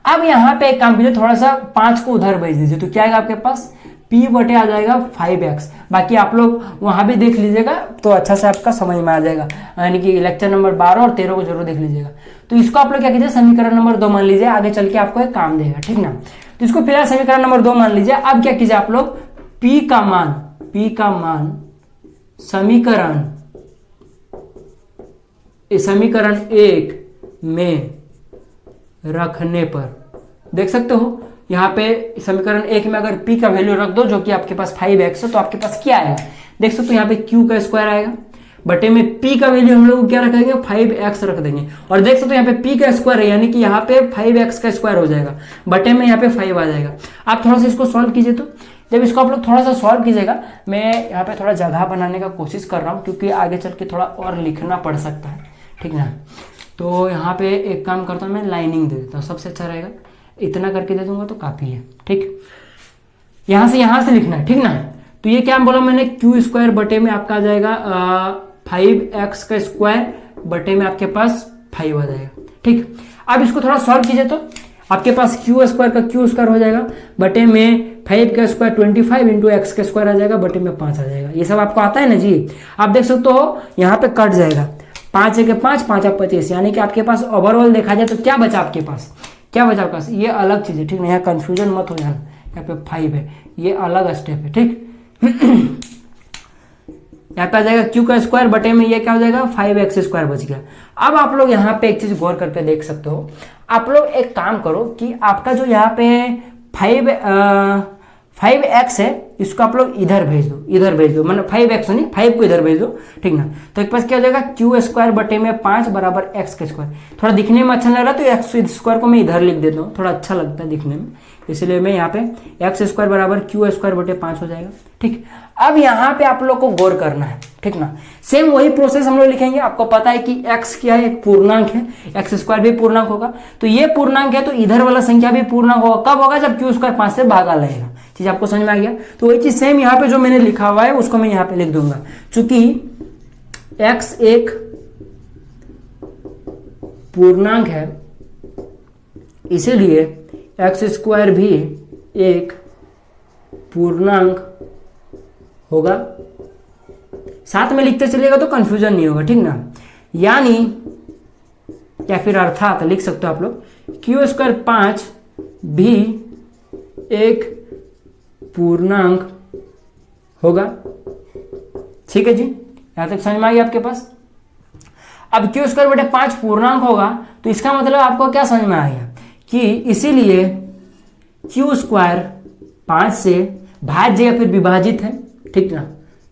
अब यहाँ पे एक काम कीजिए, थोड़ा सा 5 को उधर भेज दीजिए, तो क्या आएगा आपके पास, P आ जाएगा 5x। बाकी आप लोग वहां भी देख लीजिएगा तो अच्छा से आपका समझ में आ जाएगा, यानी कि लेक्चर नंबर 12 और 13 को जरूर देख लीजिएगा। तो इसको आप लोग क्या कीजिए, समीकरण नंबर 2 मान लीजिए, आगे चल के आपको एक काम देगा, ठीक ना। तो इसको फिलहाल समीकरण नंबर 2 मान लीजिए। अब क्या कीजिए आप लोग, P का मान समीकरण 1 में रखने पर देख सकते हो, यहाँ पे समीकरण 1 में अगर P का वैल्यू रख दो जो कि आपके पास 5x है, तो आपके पास क्या आएगा, देख सकते हो यहाँ पे Q का स्क्वायर आएगा, बटे में P का वैल्यू हम लोग क्या रखेंगे, 5x रख देंगे। और देख सकते हो यहाँ पे P का स्क्वायर है, यानी कि यहाँ पे 5x का स्क्वायर हो जाएगा, बटे में यहाँ पे 5 आ जाएगा। आप थोड़ा सा इसको सॉल्व कीजिए। तो जब इसको आप लोग थोड़ा सा सॉल्व कीजिएगा, मैं यहाँ पे थोड़ा जगह बनाने का कोशिश कर रहा हूँ क्योंकि आगे चल के थोड़ा और लिखना पड़ सकता है, ठीक ना। तो यहाँ पे एक काम करता हूँ, मैं लाइनिंग दे देता हूँ, सबसे अच्छा रहेगा, इतना करके दे दूंगा तो काफी है, ठीक। यहाँ से लिखना है, ठीक ना। तो ये क्या बोला मैंने, Q² बटे में आपका आ जाएगा 5x का स्क्वायर बटे में आपके पास 5 आ जाएगा, ठीक। अब इसको थोड़ा सॉल्व कीजिए तो आपके पास Q² का Q² हो जाएगा, बटे में 5 का स्क्वायर 25 इंटू x का स्क्वायर आ जाएगा, बटे में 5 आ जाएगा। ये सब आपको आता है ना जी। आप देख सकते हो यहाँ पे कट जाएगा, 5 है 5 5 आप 25, यानी कि आपके पास ओवरऑल देखा जाए तो क्या बचा आपके पास, आपके पास ये अलग चीज है, ठीक ना। यहाँ कंफ्यूजन मत हो जाना, यहाँ पे 5 है, ये अलग स्टेप है, ठीक। यहाँ पे आ जाएगा Q का स्क्वायर बटे में ये क्या हो जाएगा, 5x² बच गया। अब आप लोग यहाँ पे एक चीज गौर करके देख सकते हो, आप लोग एक काम करो कि आपका जो यहाँ पे 5x है, इसको आप लोग इधर भेज दो, मतलब 5x नहीं, 5 को इधर भेज दो, ठीक ना। तो एक पास क्या हो जाएगा, q² बटे में 5 बराबर x²। थोड़ा दिखने में अच्छा लग रहा है तो x² को मैं इधर लिख देता हूँ, थोड़ा अच्छा लगता है दिखने में, इसलिए मैं यहाँ पे x² बराबर q² बटे 5 हो जाएगा, ठीक। अब यहाँ पे आप लोग को गौर करना है, ठीक ना। सेम वही प्रोसेस हम लोग लिखेंगे। आपको पता है कि x क्या है, एक पूर्णांक है, x² भी पूर्णांक होगा, तो ये पूर्णांक है तो इधर वाला संख्या भी पूर्णांक होगा। कब होगा, जब q² 5 से भागा लगेगा। चीज आपको समझ में आ गया। तो वही चीज सेम यहाँ पे जो मैंने लिखा हुआ है उसको मैं यहाँ पे लिख दूंगा। चूंकि x एक पूर्णांक है इसीलिए x² भी एक पूर्णांक होगा। साथ में लिखते चलिएगा तो कंफ्यूजन नहीं होगा, ठीक ना। यानी या फिर अर्थात लिख सकते हो आप लोग, q² 5 भी एक पूर्णांक होगा, ठीक है जी। यहां तक समझ में आ गया आपके पास। अब q² बटे 5 पूर्णांक होगा तो इसका मतलब आपको क्या समझ में आ गया कि इसीलिए q² 5 से भाज्य या फिर विभाजित है, ठीक ना,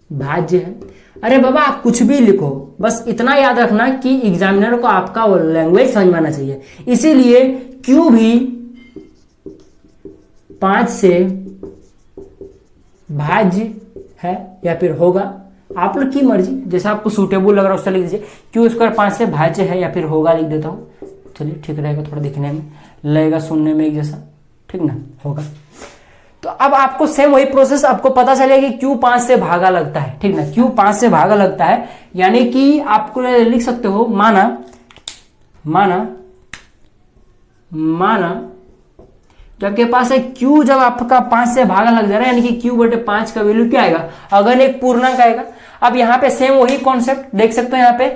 भाज्य है। अरे बाबा आप कुछ भी लिखो, बस इतना याद रखना कि एग्जामिनर को आपका वो लैंग्वेज समझ में आना चाहिए। इसीलिए q भी 5 से भाज्य है या फिर होगा, आप लोग की मर्जी, जैसा आपको सूटेबल लग रहा है उससे लिख दीजिए। q² 5 से भाज्य है या फिर होगा लिख देता हूं, चलिए ठीक रहेगा, थोड़ा दिखने में लगेगा, सुनने में एक जैसा, ठीक ना, होगा। तो अब आपको सेम वही प्रोसेस आपको पता चलेगा कि q 5 से भागा लगता है, ठीक ना, q 5 से भागा लगता है। यानी कि आपको लिख सकते हो, माना जब आपके पास है q, जब आपका 5 से भागा लग जा रहा है यानी कि q बटे 5 का वैल्यू क्या आएगा, अगर एक पूर्णांक आएगा। अब यहाँ पे सेम वही कॉन्सेप्ट देख सकते हो, यहाँ पे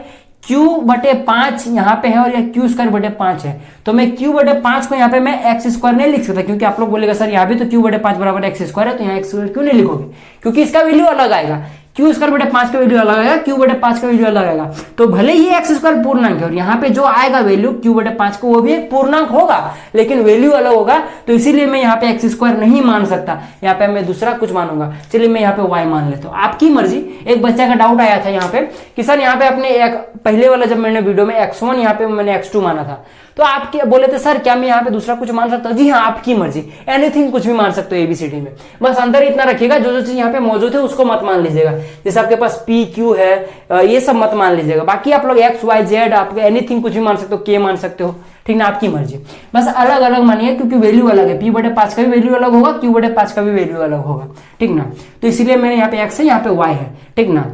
q बटे 5 यहाँ पे है और यह q² बटे 5 है, तो मैं q बटे 5 को यहाँ पे मैं x² नहीं लिख सकता, क्योंकि आप लोग बोलेगा सर यहाँ भी तो q बटे 5 बराबर x² है, तो यहाँ x² क्यों नहीं लिखोगे, क्योंकि इसका वैल्यू अलग आएगा। q² बटे 5 का वैल्यू अलग आएगा, q बटे 5 का वैल्यू अलग आएगा। तो भले ही x² पूर्णांक है और यहाँ पे जो आएगा वैल्यू q बटे 5 को वो भी एक पूर्णांक होगा, लेकिन वैल्यू अलग होगा, तो इसीलिए मैं यहाँ पे x² नहीं मान सकता, यहाँ पे मैं दूसरा कुछ मानूंगा। चलिए मैं यहाँ पे y मान लेता हूँ, आपकी मर्जी। एक बच्चा का डाउट आया था यहाँ पे कि सर यहाँ पे अपने एक पहले वाला जब मैंने वीडियो में x1 यहाँ पे मैंने x2 माना था, तो आप क्या बोले थे सर क्या मैं यहाँ पे दूसरा कुछ मान सकता हूँ? जी हाँ, आपकी मर्जी, एनीथिंग कुछ भी मान सकते हो ABCD में, बस अंदर इतना रखिएगा जो चीज यहाँ पे मौजूद है उसको मत मान लीजिएगा। जैसे आपके पास P Q है ये सब मत मान लीजिएगा, बाकी आप लोग X Y Z आप एनीथिंग कुछ भी मान सकते हो, K मान सकते हो, ठीक ना, आपकी मर्जी। बस अलग अलग मानिए क्योंकि वैल्यू अलग है, P बटे 5 का भी वैल्यू अलग होगा, Q बटे 5 का भी वैल्यू अलग होगा, ठीक ना। तो इसीलिए मैंने यहाँ पे X है, यहाँ पे Y है, ठीक ना।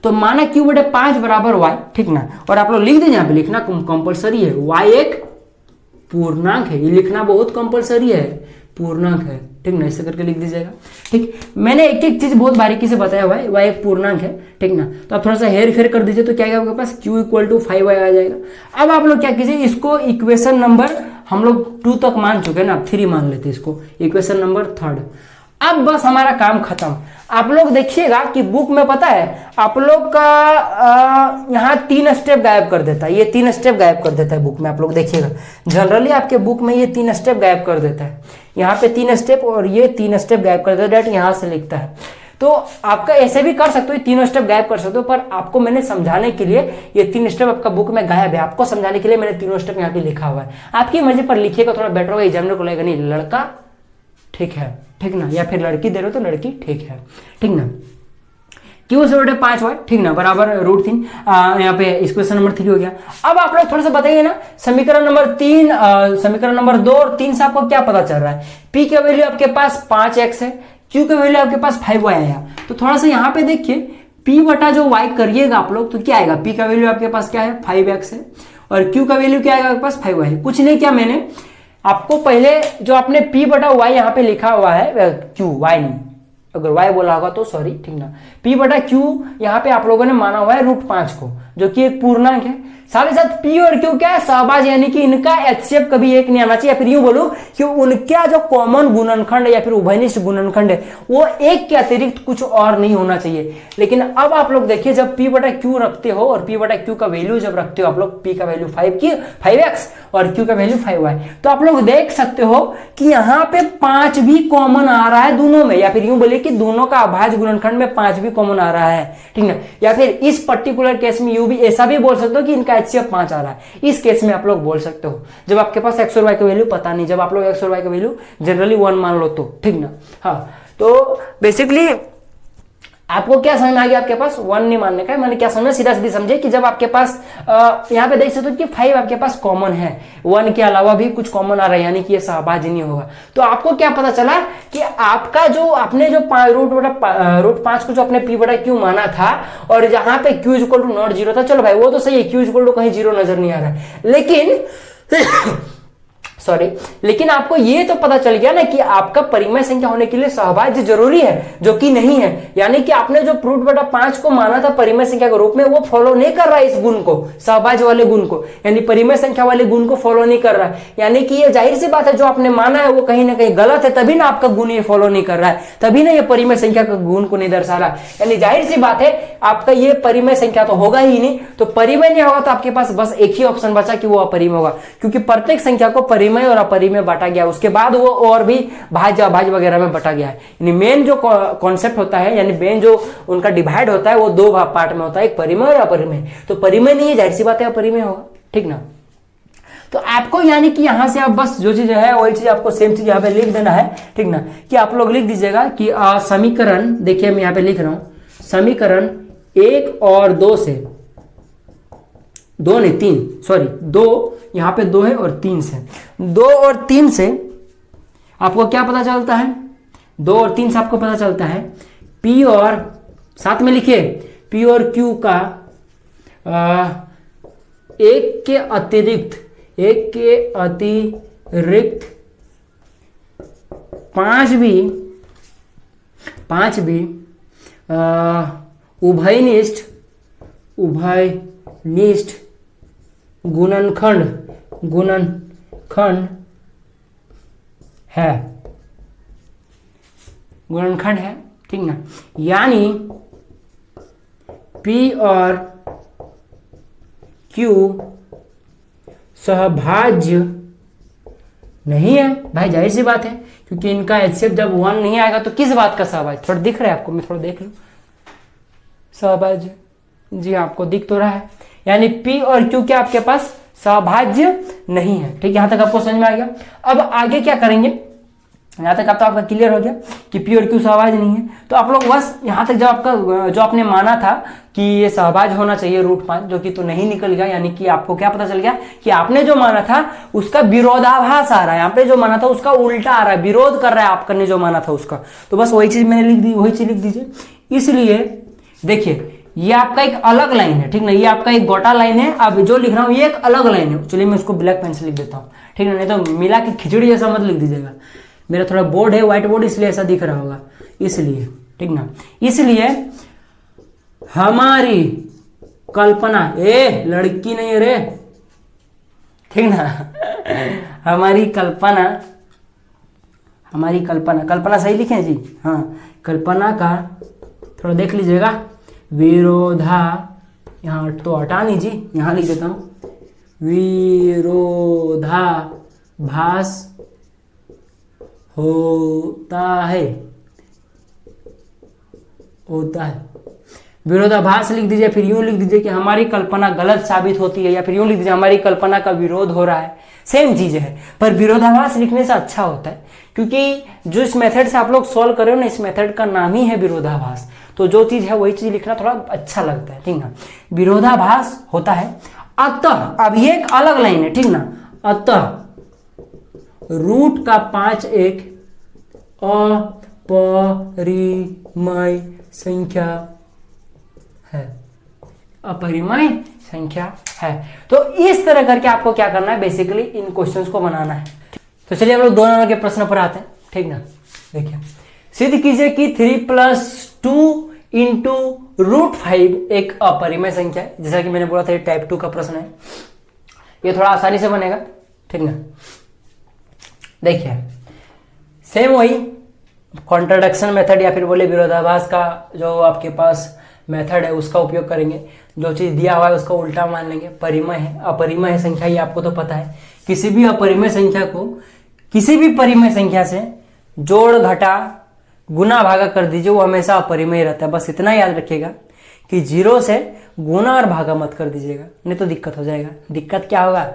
तो माना q बटे 5 बराबर y, ठीक ना, और आप लोग लिख दीजिए, यहाँ पे लिखना कंपलसरी है, y एक पूर्णांक है, ये लिखना बहुत कंपलसरी है, पूर्णांक है, ठीक ना, ऐसे करके लिख दीजिएगा, ठीक। मैंने एक एक चीज बहुत बारीकी से बताया हुआ है, y एक पूर्णांक है, ठीक ना। तो आप थोड़ा सा हेर फेर कर दीजिए तो क्या आएगा आपके पास, q = 5y आ जाएगा। अब आप लोग क्या कीजिए, इसको इक्वेशन नंबर हम लोग 2 तक मान चुके हैं ना, अब 3 मान लेते हैं इसको, इक्वेशन नंबर 3। अब बस हमारा काम खत्म। आप लोग देखिएगा कि बुक में पता है आप लोग का यहाँ 3 स्टेप गायब कर देता है, ये 3 स्टेप गायब कर देता है बुक में। आप लोग देखिएगा जनरली आपके बुक में ये 3 स्टेप गायब कर देता है, यहाँ पे 3 स्टेप और ये 3 स्टेप गायब कर देता है, डायरेक्ट यहाँ से लिखता है। तो आपका ऐसे भी कर सकते हो, 3 स्टेप गायब कर सकते हो, पर आपको मैंने समझाने के लिए ये 3 स्टेप आपका बुक में गायब है, आपको समझाने के लिए मैंने 3 स्टेप यहाँ पे लिखा हुआ है। आपकी मर्जी पर लिखिएगा, थोड़ा बेटर होगा, एग्जामिनर को लगेगा नहीं लड़का ठीक है, ठीक ना, या फिर लड़की दे रहे हो तो लड़की ठीक है, ठीक ना। q से बटे 5y, ठीक ना, बराबर √3। यहाँ पे इक्वेशन नंबर 3 हो गया। अब आप लोग थोड़ा सा बताइए ना, समीकरण नंबर 3 समीकरण नंबर 2 और 3 से आपको क्या पता चल रहा है? p का वैल्यू आपके पास 5x है, q का वैल्यू आपके पास 5y आया। तो थोड़ा सा यहाँ पे देखिए p बटा जो y करिएगा आप लोग तो क्या आएगा, p का वैल्यू आपके पास क्या है 5x है और q का वैल्यू क्या आएगा आपके पास 5y है। कुछ नहीं किया मैंने, आपको पहले जो आपने p बटा y यहाँ पे लिखा हुआ है, q y नहीं, अगर y बोला होगा तो सॉरी, ठीक ना, p बटा q यहाँ पे आप लोगों ने माना हुआ है √5 को, जो कि एक पूर्णांक है। साथ ही साथ P और Q क्या है, सहभाज्य, यानी कि इनका HCF कभी एक नहीं आना चाहिए, या फिर यूं बोलूं कि उनका जो कॉमन गुणनखंड या फिर उभयनिष्ठ गुणनखंड है वो एक के अतिरिक्त कुछ और नहीं होना चाहिए। लेकिन अब आप लोग देखिए, जब P बटा Q रखते हो और P बटा Q का वैल्यू जब रखते हो आप लोग, P का वैल्यू 5x और Q का वैल्यू 5y, तो आप लोग देख सकते हो कि यहाँ पे 5 भी कॉमन आ रहा है दोनों में, या फिर यूं बोले कि दोनों का अभाज्य गुणनखंड में 5 भी कॉमन आ रहा है, ठीक ना। या फिर इस पर्टिकुलर केस में यूं भी ऐसा भी बोल सकते हो कि इनका HCF 5 आ रहा है, इस केस में आप लोग बोल सकते हो जब आपके पास x और y का वैल्यू पता नहीं, जब आप लोग x और y का वैल्यू जनरली 1 मान लो तो, ठीक ना। हाँ, तो बेसिकली आपको क्या समझ में आ गया, आपके पास 1 नहीं मानने का है। मैंने क्या समझा, सीधा सीधी समझे कि जब आपके पास यहाँ पे देख सकते हो कि 5 आपके पास कॉमन है, 1 के अलावा भी कुछ कॉमन आ रहा है, यानी कि ये सहभाज्य नहीं होगा। तो आपको क्या पता चला कि आपका जो आपने जो रूट 5 को जो अपने P बटा Q माना था और जहां पे Q इक्वल टू नॉट 0 था, चलो भाई वो तो सही है, Q इक्वल टू कहीं 0 नजर नहीं आ रहा है, लेकिन आपको ये तो पता चल गया ना कि आपका परिमेय संख्या होने के लिए सहभाज्य जरूरी है, जो कि नहीं है। यानी कि आपने जो रूट बटा 5 को माना था परिमेय संख्या के रूप में, वो फॉलो नहीं कर रहा है इस गुण को, सहभाज्य वाले गुण को, यानी परिमेय संख्या वाले गुण को फॉलो नहीं कर रहा है। यानी कि ये जाहिर सी बात है, जो आपने माना है वो कहीं ना कहीं गलत है, तभी ना आपका गुण ये फॉलो नहीं कर रहा है, तभी ना ये परिमेय संख्या का गुण को नहीं दर्शा रहा है। यानी जाहिर सी बात है आपका ये परिमेय संख्या तो होगा ही नहीं, तो परिमेय नहीं होगा तो आपके पास बस एक ही ऑप्शन बचा कि वो अपरिमेय होगा, क्योंकि प्रत्येक संख्या को परिमेय और अपरिमेय बांटा गया, उसके बाद वो और भी भाज्य अभाज्य वगैरह में बांटा गया है। यानी मेन जो कॉन्सेप्ट होता है, यानी मेन जो उनका डिवाइड होता है वो 2 पार्ट में होता है, एक परिमेय और अपरिमेय। तो परिमेय नहीं है, जाहिर सी बात है अपरिमेय होगा, ठीक ना। तो आपको यानी कि यहां से आप बस जो चीज है वही चीज आपको सेम चीज यहाँ पे लिख देना है, ठीक ना। कि आप लोग लिख दीजिएगा कि समीकरण, देखिए मैं यहाँ पे लिख रहा हूं, समीकरण 1 और 2 से, 2 नहीं 3, सॉरी 2, यहां पे 2 है और 3 से, 2 और 3 से आपको क्या पता चलता है, 2 और 3 से आपको पता चलता है P और, साथ में लिखिए, P और Q का एक के अतिरिक्त 5 भी उभयनिष्ठ गुणनखंड है, ठीक ना। यानी P और Q सहभाज्य नहीं है, भाई जाहिर सी बात है, क्योंकि इनका HCF जब 1 नहीं आएगा तो किस बात का सहभाज्य, थोड़ा दिख रहा है आपको, मैं थोड़ा देख लूं, सहभाज्य, जी आपको दिख तो रहा है। यानी P और Q क्या आपके पास सहभाज्य नहीं है, ठीक। यहां तक आपको समझ में आ गया। अब आगे क्या करेंगे, यहां तक अब तो आपका क्लियर हो गया कि P और Q सहभाज्य नहीं है। तो आप लोग बस यहां तक जब आपका जो आपने माना था कि ये सहभाज्य होना चाहिए रूट 5, जो कि तो नहीं निकल गया, यानी कि आपको क्या पता चल गया कि आपने जो माना था उसका विरोधाभास आ रहा है, आपने जो माना था उसका उल्टा आ रहा है, विरोध कर रहा है आपने जो माना था उसका। तो बस वही चीज मैंने लिख दी, वही चीज लिख दीजिए। इसलिए देखिए ये आपका एक अलग लाइन है, ठीक ना, ये आपका एक गोटा लाइन है। अब जो लिख रहा हूं ये एक अलग लाइन है, चलिए मैं इसको ब्लैक पेन से लिख देता हूं, ठीक ना, नहीं तो मिला के खिचड़ी जैसा मत लिख दीजिएगा। मेरा थोड़ा बोर्ड है व्हाइट बोर्ड, इसलिए ऐसा दिख रहा होगा, इसलिए, ठीक ना। इसलिए हमारी कल्पना, लड़की नहीं है रे, ठीक ना, हमारी कल्पना सही लिखे जी, हाँ, कल्पना का थोड़ा देख लीजिएगा, यहाँ तो हटा नहीं जी, यहाँ लिख देता हूं, विरोधाभास होता है, विरोधाभास लिख दीजिए। फिर यूं लिख दीजिए कि हमारी कल्पना गलत साबित होती है, या फिर यूं लिख दीजिए हमारी कल्पना का विरोध हो रहा है। सेम चीज है, पर विरोधाभास लिखने से अच्छा होता है, क्योंकि जो इस मेथड से आप लोग सॉल्व कर रहे हो ना, इस मेथड का नाम ही है विरोधाभास। तो जो चीज है वही चीज लिखना थोड़ा अच्छा लगता है, ठीक ना। विरोधाभास होता है, अतः, अब ये एक अलग लाइन है, ठीक ना, अतः रूट का 5 एक अपरिमेय संख्या है, अपरिमेय संख्या है। तो इस तरह करके आपको क्या करना है, बेसिकली इन क्वेश्चंस को बनाना है। तो चलिए हम लोग 2 नंबर के प्रश्न पर आते हैं, ठीक ना। देखिए, सिद्ध कीजिए कि 3 + 2 × √5 एक अपरिमेय संख्या है, जैसा कि मैंने बोला था ये टाइप 2 का प्रश्न है, ये थोड़ा आसानी से बनेगा, ठीक ना। देखिए सेम वही कॉन्ट्राडिक्शन मेथड या फिर बोले विरोधाभास का जो आपके पास मेथड है उसका उपयोग करेंगे। जो चीज दिया हुआ है उसका उल्टा मान लेंगे। परिमेय है, अपरिमेय है संख्या, ये आपको तो पता है। किसी भी अपरिमेय संख्या को किसी भी परिमेय संख्या से जोड़ घटा गुना भागा कर दीजिए, वो हमेशा अपरिमेय रहता है। बस इतना याद रखिएगा कि 0 से गुना और भागा मत कर दीजिएगा, नहीं तो दिक्कत हो जाएगा। दिक्कत क्या होगा,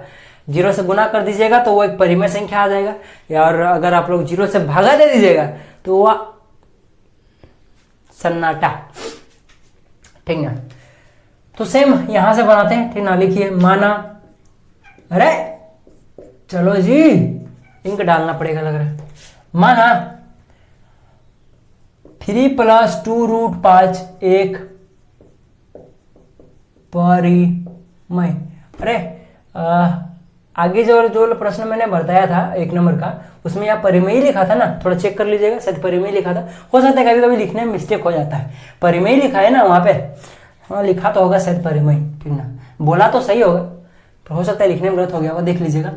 0 से गुना कर दीजिएगा तो वो एक परिमेय संख्या आ जाएगा, और अगर आप लोग 0 से भागा दे दीजिएगा तो वह सन्नाटा, ठीक ना। तो सेम यहां से बनाते हैं, ठीक ना। लिखिए माना, अरे चलो जी इंक डालना पड़ेगा लग रहा है। माना 3 + 2√5 एक परिमेय। अरे आगे जो प्रश्न मैंने बताया था 1 नंबर का, उसमें यहाँ परिमेय लिखा था ना, थोड़ा चेक कर लीजिएगा, शायद परिमेय लिखा था। हो सकता है कभी कभी लिखने में मिस्टेक हो जाता है। परिमेय लिखा है ना वहाँ पे, हाँ लिखा तो होगा शायद परिमेय, ठीक ना। बोला तो सही होगा, पर हो सकता है लिखने में गलत हो गया होगा, देख लीजिएगा।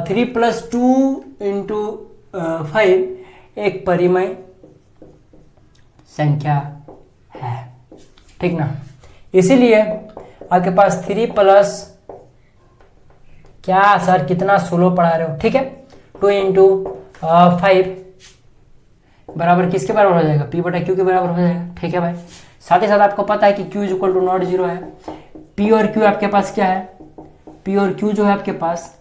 3 + 2 × 5 एक परिमेय संख्या है, ठीक ना। इसीलिए आपके पास 3 + क्या सर कितना स्लो पढ़ा रहे हो, ठीक है। 2 × 5 बराबर किसके बराबर हो जाएगा, P/Q के बराबर हो जाएगा, ठीक है भाई। साथ ही साथ आपको पता है कि Q = नॉट 0 है। P और Q आपके पास क्या है, P और Q जो है आपके पास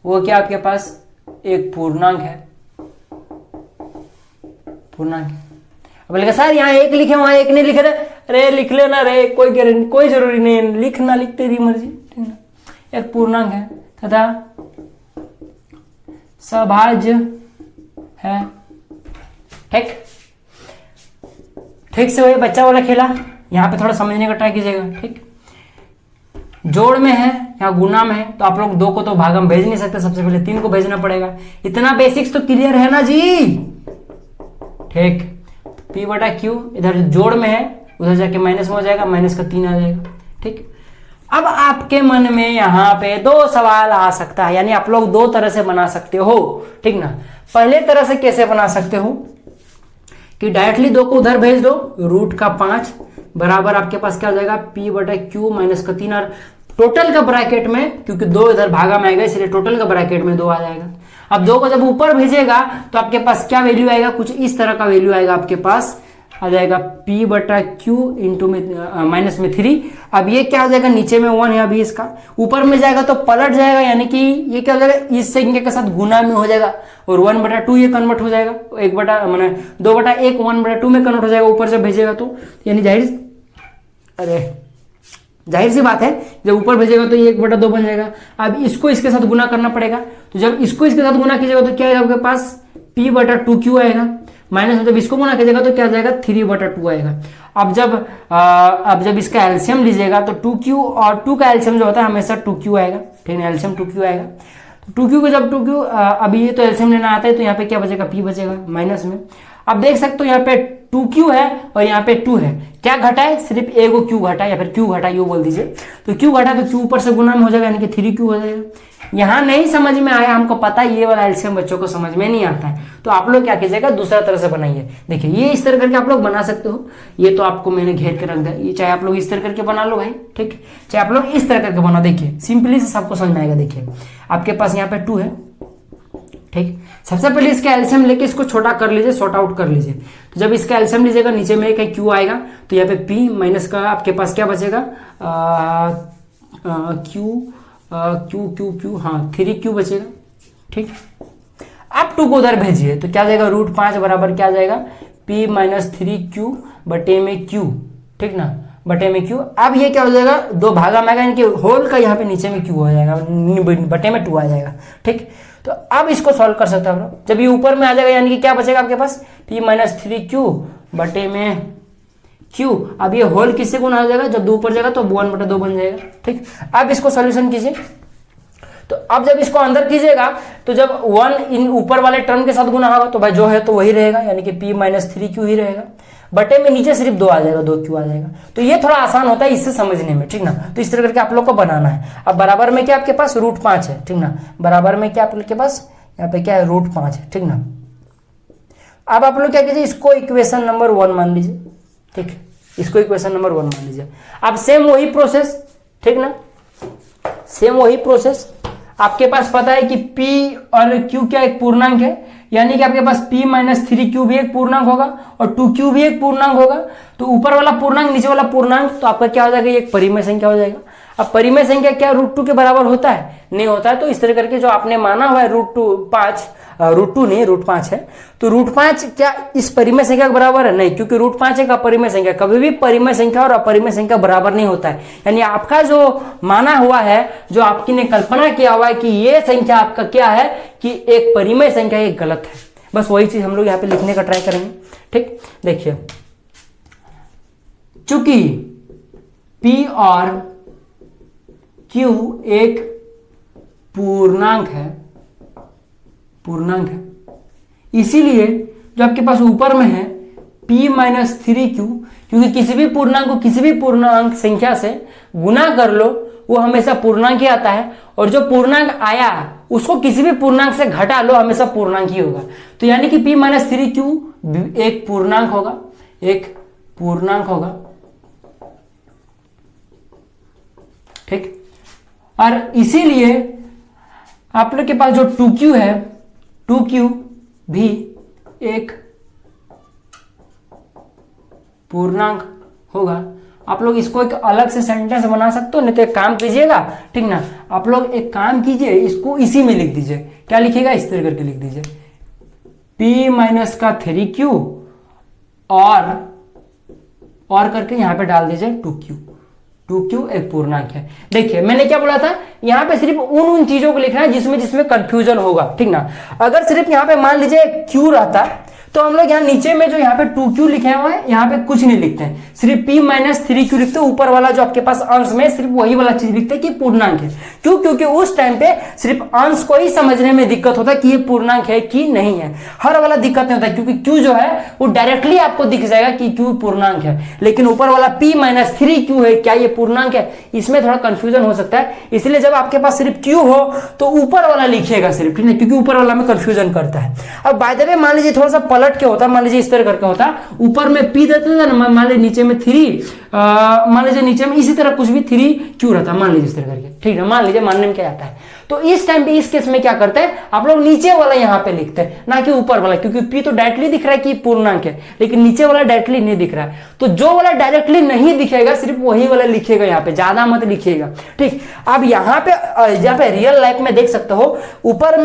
वो क्या आपके पास एक पूर्णांक है, पूर्णांक। अब बोलेगा सर यहाँ 1 लिखे वहां 1 नहीं लिखे थे, अरे लिख लेना रे, कोई गारंटी कोई जरूरी नहीं है, लिखना लिख तेरी मर्जी, ठीक ना। एक पूर्णांक है तथा सभाज्य है, ठीक। ठीक से वही बच्चा वाला खेला, यहाँ पे थोड़ा समझने का ट्राई कीजिएगा, ठीक। जोड़ में है, यहाँ गुना में है, तो आप लोग 2 को तो भागा में भेज नहीं सकते, सबसे पहले 3 को भेजना पड़ेगा। इतना बेसिक्स तो क्लियर है ना जी, ठीक। P/Q इधर जोड़ में है, उधर जाके माइनस में हो जाएगा, माइनस का 3 आ जाएगा, ठीक। अब आपके मन में यहाँ पे 2 सवाल आ सकता है, यानी आप लोग 2 तरह से बना सकते हो, ठीक ना। पहले तरह से कैसे बना सकते हो कि डायरेक्टली 2 को उधर भेज दो, √5 बराबर आपके पास क्या हो जाएगा, P/Q माइनस का 3, और टोटल का ब्रैकेट में, क्योंकि 2 इधर भागा में आएगा इसलिए टोटल का ब्रैकेट में 2 आ जाएगा। अब 2 को जब ऊपर भेजेगा तो आपके पास क्या वैल्यू आएगा, कुछ इस तरह का वैल्यू आएगा, आपके पास आ जाएगा P/Q इंटू में माइनस में 3। अब ये क्या हो जाएगा, नीचे में 1 है अभी, इसका ऊपर में जाएगा तो पलट जाएगा, यानी कि ये क्या हो जाएगा, इस संख्या के साथ गुना में हो जाएगा, और 1/2 ये कन्वर्ट हो जाएगा, 2/1 1/2 में कन्वर्ट हो जाएगा ऊपर से भेजेगा तो, यानी जाहिर सी बात है जब ऊपर भेजेगा तो ये 1/2 बन जाएगा। अब इसको इसके साथ गुना करना पड़ेगा, तो जब इसको इसके साथ गुना कीजिएगा तो क्या आएगा आपके पास, P/2Q आएगा, माइनस में जब इसको गुना कीजिएगा तो क्या आ जाएगा, 3/2 आएगा। अब जब इसका एलसीएम लीजिएगा तो 2Q और 2 का एलसीएम जो होता है हमेशा 2Q आएगा, ठीक है, एलसीएम 2Q आएगा। तो 2Q को जब 2Q अभी ये तो एलसीएम लेना आता है, तो यहाँ पे क्या बचेगा, P बचेगा माइनस में। अब देख सकते हो यहाँ पे 2Q है और यहाँ पे 2 है, क्या घटा है, सिर्फ एगो Q घटा, या फिर Q घटा, यू बोल दीजिए। तो Q घटा तो Q ऊपर से गुना में हो जाएगा, यानी कि 3Q हो जाएगा। यहाँ नहीं समझ में आया, हमको पता है ये वाला एलसीएम बच्चों को समझ में नहीं आता है, तो आप लोग क्या कीजिएगा, दूसरा तरह से बनाइए। देखिए ये इस तरह करके आप लोग बना सकते हो, ये तो आपको मैंने घेर के रख दिया, ये चाहे आप लोग इस तरह करके बना लो भाई, ठीक, चाहे आप लोग इस तरह करके बनाओ। देखिए सिंपली से सबको समझ में आएगा। देखिए आपके पास यहाँ पे 2 है, ठीक। सबसे पहले इसका एलसीएम लेके इसको छोटा कर लीजिए, सॉर्ट आउट कर लीजिए। तो जब इसका एलसीएम लीजिएगा नीचे में एक Q आएगा, तो यहाँ पे P माइनस का आपके पास क्या बचेगा, Q, हाँ 3Q बचेगा, ठीक। अब 2 को उधर भेजिए तो क्या जाएगा, √5 बराबर क्या जाएगा, P माइनस 3Q बटे में Q, ठीक ना, बटे में Q। अब ये क्या हो जाएगा, 2 भागा में आएगा, इनके होल का यहाँ पे नीचे में Q हो जाएगा, बटे में 2 आ जाएगा, ठीक। तो अब इसको सॉल्व कर सकते हैं हम लोग, जब ये ऊपर में आ जाएगा यानी कि क्या बचेगा आपके पास, P माइनस 3Q बटे में Q। अब ये होल किससे गुना हो जाएगा, जब 2 ऊपर जाएगा तो 1/2 बन जाएगा, ठीक। अब इसको सॉल्यूशन कीजिए, तो अब जब इसको अंदर कीजिएगा तो जब 1 इन ऊपर वाले टर्म के साथ गुना होगा तो भाई जो है तो वही रहेगा, यानी कि P माइनस 3Q ही रहेगा। बटे में नीचे सिर्फ 2 आ जाएगा, 2q आ जाएगा। तो ये थोड़ा आसान होता है इससे समझने में, ठीक ना। तो इस तरह करके आप लोग को बनाना है। अब बराबर में क्या आपके पास √5 है, ठीक ना। बराबर में क्या आपके पास यहाँ पे क्या है √5 है, ठीक ना। अब आप लोग क्या कीजिए, इसको इक्वेशन नंबर 1 मान लीजिए, ठीक। इसको इक्वेशन नंबर 1 मान लीजिए। अब सेम वही प्रोसेस, ठीक ना, सेम वही प्रोसेस। आपके पास पता है कि P और Q क्या एक पूर्णांक है, यानी कि आपके पास P - 3Q भी एक पूर्णांक होगा और 2Q भी एक पूर्णांक होगा। तो ऊपर वाला पूर्णांक नीचे वाला पूर्णांक, तो आपका क्या हो जाएगा, ये एक परिमेय संख्या हो जाएगा। अब परिमेय संख्या क्या √2 के बराबर होता है, नहीं होता है। तो इस तरह करके जो आपने माना हुआ है √2 नहीं √5 है, तो √5 क्या इस परिमेय संख्या के बराबर है, नहीं, क्योंकि √5 एक अपरिमेय संख्या। कभी भी परिमेय संख्या और अपरिमेय संख्या बराबर नहीं होता है। यानी आपका जो माना हुआ है, जो आपकी ने कल्पना किया हुआ है कि ये संख्या आपका क्या है कि एक परिमेय संख्या, ये गलत है। बस वही चीज हम लोग यहाँ पे लिखने का ट्राई करेंगे, ठीक। देखिए, चूंकि P और Q एक पूर्णांक है, इसीलिए जो आपके पास ऊपर में है P - 3Q, क्योंकि किसी भी पूर्णांक को किसी भी पूर्णांक संख्या से गुना कर लो, वो हमेशा पूर्णांक ही आता है। और जो पूर्णांक आया उसको किसी भी पूर्णांक से घटा लो, हमेशा पूर्णांक ही होगा। तो यानी कि P - 3Q एक पूर्णांक होगा, एक पूर्णांक होगा, ठीक। और इसीलिए आप लोग के पास जो 2Q है, 2Q भी एक पूर्णांक होगा। आप लोग इसको एक अलग से सेंटेंस बना सकते हो, नहीं तो एक काम कीजिएगा, ठीक ना, आप लोग एक काम कीजिए, इसको इसी में लिख दीजिए। क्या लिखिएगा, इस तरह करके लिख दीजिए, P - 3Q और करके यहां पे डाल दीजिए 2Q एक पूर्णांक है। देखिए मैंने क्या बोला था, यहां पे सिर्फ उन चीजों को लिखना है जिसमें कंफ्यूजन होगा, ठीक ना। अगर सिर्फ यहां पे मान लीजिए Q रहता तो हम लोग यहाँ नीचे में जो यहाँ पे 2Q लिखे हुए हैं, यहाँ पे कुछ नहीं लिखते हैं, सिर्फ P - 3Q लिखते हैं। ऊपर वाला जो आपके पास अंश में सिर्फ वही वाला चीज लिखते हैं कि पूर्णांक है। क्यों? क्योंकि उस टाइम पे सिर्फ अंश को ही समझने में दिक्कत होता है कि ये पूर्णांक है कि नहीं है। हर वाला दिक्कत नहीं होता, क्योंकि Q जो है वो डायरेक्टली आपको दिख जाएगा कि Q पूर्णांक है। लेकिन ऊपर वाला P - 3Q है, क्या ये पूर्णांक है, इसमें थोड़ा कंफ्यूजन हो सकता है। इसलिए जब आपके पास सिर्फ Q हो तो ऊपर वाला लिखिएगा सिर्फ, ठीक है, क्योंकि ऊपर वाला में कंफ्यूजन करता है। अब बाय द वे मान लीजिए थोड़ा सा पलट के होता, मान लीजिए इस तरह करके होता, ऊपर में P देते थे ना, मान लीजिए नीचे में 3, मान लीजिए नीचे में इसी तरह कुछ भी 3Q रहता, मान लीजिए इस तरह करके, ठीक है, मान लीजिए मानने में क्या आता है। तो इस टाइम पे इस केस में क्या करते हैं आप लोग, नीचे वाला यहां पे लिखते हैं ना कि ऊपर वाला, क्योंकि P तो डायरेक्टली दिख रहा है कि पूर्णांक है, लेकिन नीचे वाला डायरेक्टली नहीं दिख रहा है। तो जो वाला डायरेक्टली नहीं दिखेगा सिर्फ वही वाला लिखिएगा, यहाँ पे ज्यादा मत लिखिएगा, ठीक। अब यहाँ पे रियल लाइफ में देख सकते हो, ऊपर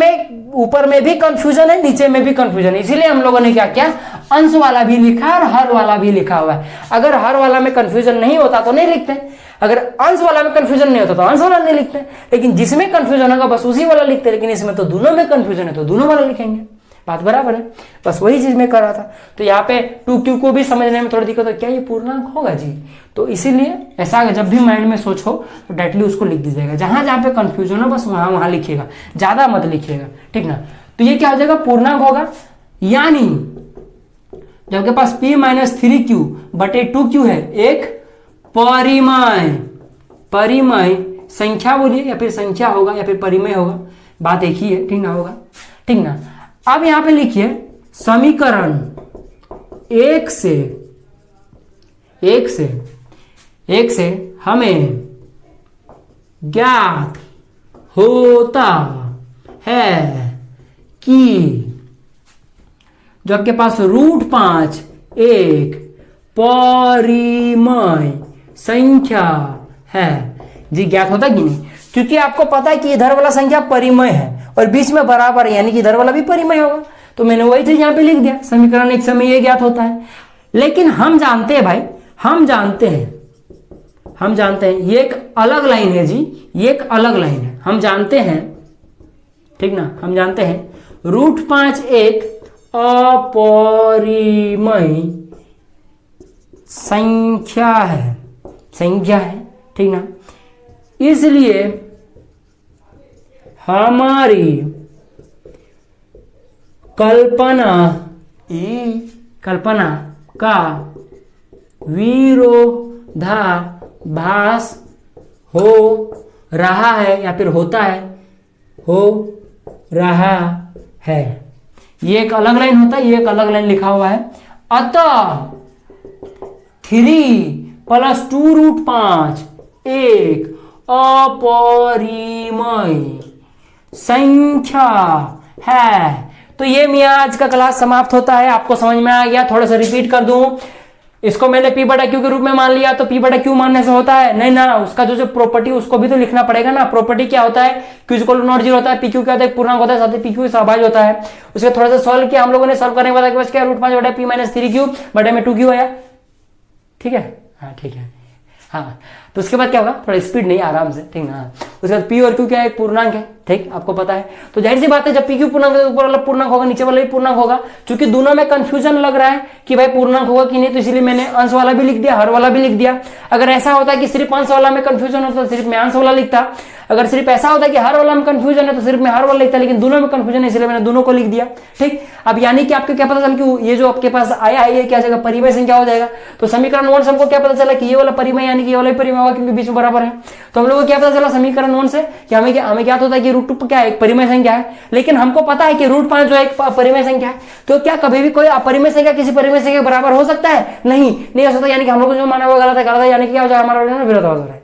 में भी कंफ्यूजन है, नीचे में भी कंफ्यूजन है। इसीलिए हम लोगों ने क्या किया, अंश वाला भी लिखा और हर वाला भी लिखा हुआ है। अगर हर वाला में कंफ्यूजन नहीं होता तो नहीं लिखते, अगर अंश वाला में कंफ्यूजन नहीं होता तो अंश वाला नहीं लिखते, लेकिन जिसमें कंफ्यूजन होगा बस उसी वाला लिखते। लेकिन इसमें तो दोनों में कंफ्यूजन है तो दोनों वाला लिखेंगे, बात बराबर है। बस वही चीज मैं कर रहा था। तो यहाँ पे 2Q को भी समझने में थोड़ा दिक्कत है, क्या ये पूर्णांक होगा जी, तो इसीलिए ऐसा जब भी माइंड में सोचो तो डायरेक्टली उसको लिख दीजिएगा। जहां जहां पे कंफ्यूजन हो बस वहां लिखिएगा, ज्यादा मत लिखिएगा, ठीक ना। तो ये क्या हो जाएगा, पूर्णांक होगा। यानी जब आपके पास P - 3Q बटे 2Q है, एक परिमेय संख्या बोलिए, या फिर संख्या होगा या फिर परिमेय होगा, बात एक ही है, ठीक ना, होगा, ठीक ना। अब यहां पे लिखिए समीकरण एक से हमें ज्ञात होता है कि जो आपके पास √5 एक परिमेय संख्या है जी, ज्ञात होता कि नहीं, क्योंकि आपको पता है कि इधर वाला संख्या परिमेय है और बीच में बराबर है, यानी कि इधर वाला भी परिमेय होगा। तो मैंने वही चीज यहां पे लिख दिया, समीकरण एक समय ये ज्ञात होता है। लेकिन हम जानते हैं भाई, हम जानते हैं ये एक अलग लाइन है जी, ये एक अलग लाइन है, हम जानते हैं, ठीक ना, हम जानते हैं √5 एक अपरिमेय संख्या है, ठीक ना। इसलिए हमारी कल्पना का विरोधाभास हो रहा है या फिर होता है, हो रहा है। ये एक अलग लाइन होता है, ये एक अलग लाइन लिखा हुआ है। अतः 3 + 2√5 एक अपरिमेय संख्या है। तो ये मियाँ आज का क्लास समाप्त होता है। आपको समझ में आ गया? थोड़ा सा रिपीट कर दूं, इसको मैंने P/Q के रूप में मान लिया, तो P/Q मानने से होता है नहीं ना, उसका जो प्रॉपर्टी उसको भी तो लिखना पड़ेगा ना। प्रॉपर्टी क्या होता है? Q = ≠0 होता है, PQ क्या होता है? पूर्णांक होता है, साथ ही PQ सहभाज्य होता है। उसके थोड़ा सा सॉल्व किया हम लोगों ने, सॉल्व करने के बाद क्या √5 P - 3Q बटे में 2Q आया। ठीक है, हाँ ठीक है, हाँ। तो उसके बाद क्या होगा? थोड़ा स्पीड नहीं, आराम से, ठीक ना। उसके बाद P और Q क्या है? एक पूर्णांक है, ठीक, आपको पता है। तो जाहिर सी बात है, जब PQ पूर्णांक है, ऊपर वाला पूर्णांक होगा, नीचे वाला भी पूर्णांक होगा। क्योंकि दोनों में कंफ्यूजन लग रहा है कि भाई पूर्णांक होगा कि नहीं, तो इसलिए मैंने अंश वाला भी लिख दिया, हर वाला भी लिख दिया। अगर ऐसा होता है कि सिर्फ अंश वाला में कंफ्यूजन होता तो सिर्फ मैं अंश वाला लिखता। अगर सिर्फ ऐसा होता है कि हर वाला में कंफ्यूजन है तो सिर्फ मैं हर वाला लिखता, लेकिन दोनों में कंफ्यूजन है इसलिए मैंने दोनों को लिख दिया। ठीक, अब यानी कि आपको क्या पता चला कि ये जो आपके पास आया है ये क्या जगह परिमेय संख्या हो जाएगा। तो समीकरण 1 से हमको क्या पता चला कि ये वाला परिमेय यानी कि ये वाला परिमेय होगा, क्योंकि बीच में बराबर है। तो हम लोगों को क्या पता चला समीकरण 1 से कि हमें क्या होता है कि √2 क्या है? एक परिमेय संख्या है। लेकिन हमको पता है कि √5 जो है एक परिमेय संख्या है। तो क्या कभी भी कोई अपरिमेय संख्या किसी परिमेय संख्या के बराबर हो सकता है? नहीं हो सकता। यानी कि हम लोगों ने जो माना वो गलत है, यानी कि क्या हो जाएगा? हमारा विरोधाभास हो रहा है।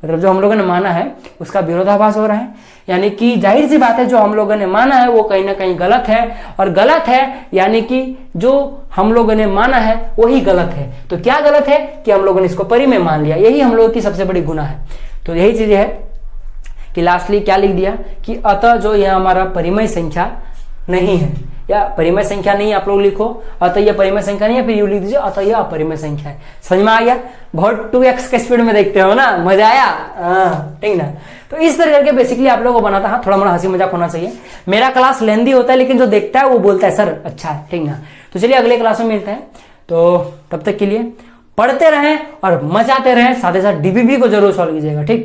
मतलब जो हम लोगों ने माना है उसका विरोधाभास हो रहा है। यानी कि जाहिर सी बात है, जो हम लोगों ने माना है वो कहीं ना कहीं गलत है, और गलत है यानी कि जो हम लोगों ने माना है वही गलत है। तो क्या गलत है कि हम लोगों ने इसको परिमेय मान लिया, यही हम लोगों की सबसे बड़ी गुनाह है। तो यही चीज है कि लास्टली क्या लिख दिया कि अतः जो यह हमारा परिमेय संख्या नहीं है, या परिमेय संख्या नहीं, आप लोग लिखो अतः यह परिमेय संख्या नहीं है, फिर यू लिख दीजिए अतः यह अपरिमेय संख्या है। समझ में आ गया? बहुत 2x के स्पीड में देखते हो ना, मजा आया? ठीक ना। तो इस तरह के बेसिकली आप लोगों को बनाता। हाँ, थोड़ा मोड़ा हंसी मजाक होना चाहिए। मेरा क्लास लेंदी होता है, लेकिन जो देखता है वो बोलता है सर अच्छा है, ठीक ना। तो चलिए अगले क्लास में मिलते हैं। तो तब तक के लिए पढ़ते रहें और मचाते रहें, साथ ही साथ DPP को जरूर सॉल्व कीजिएगा। ठीक।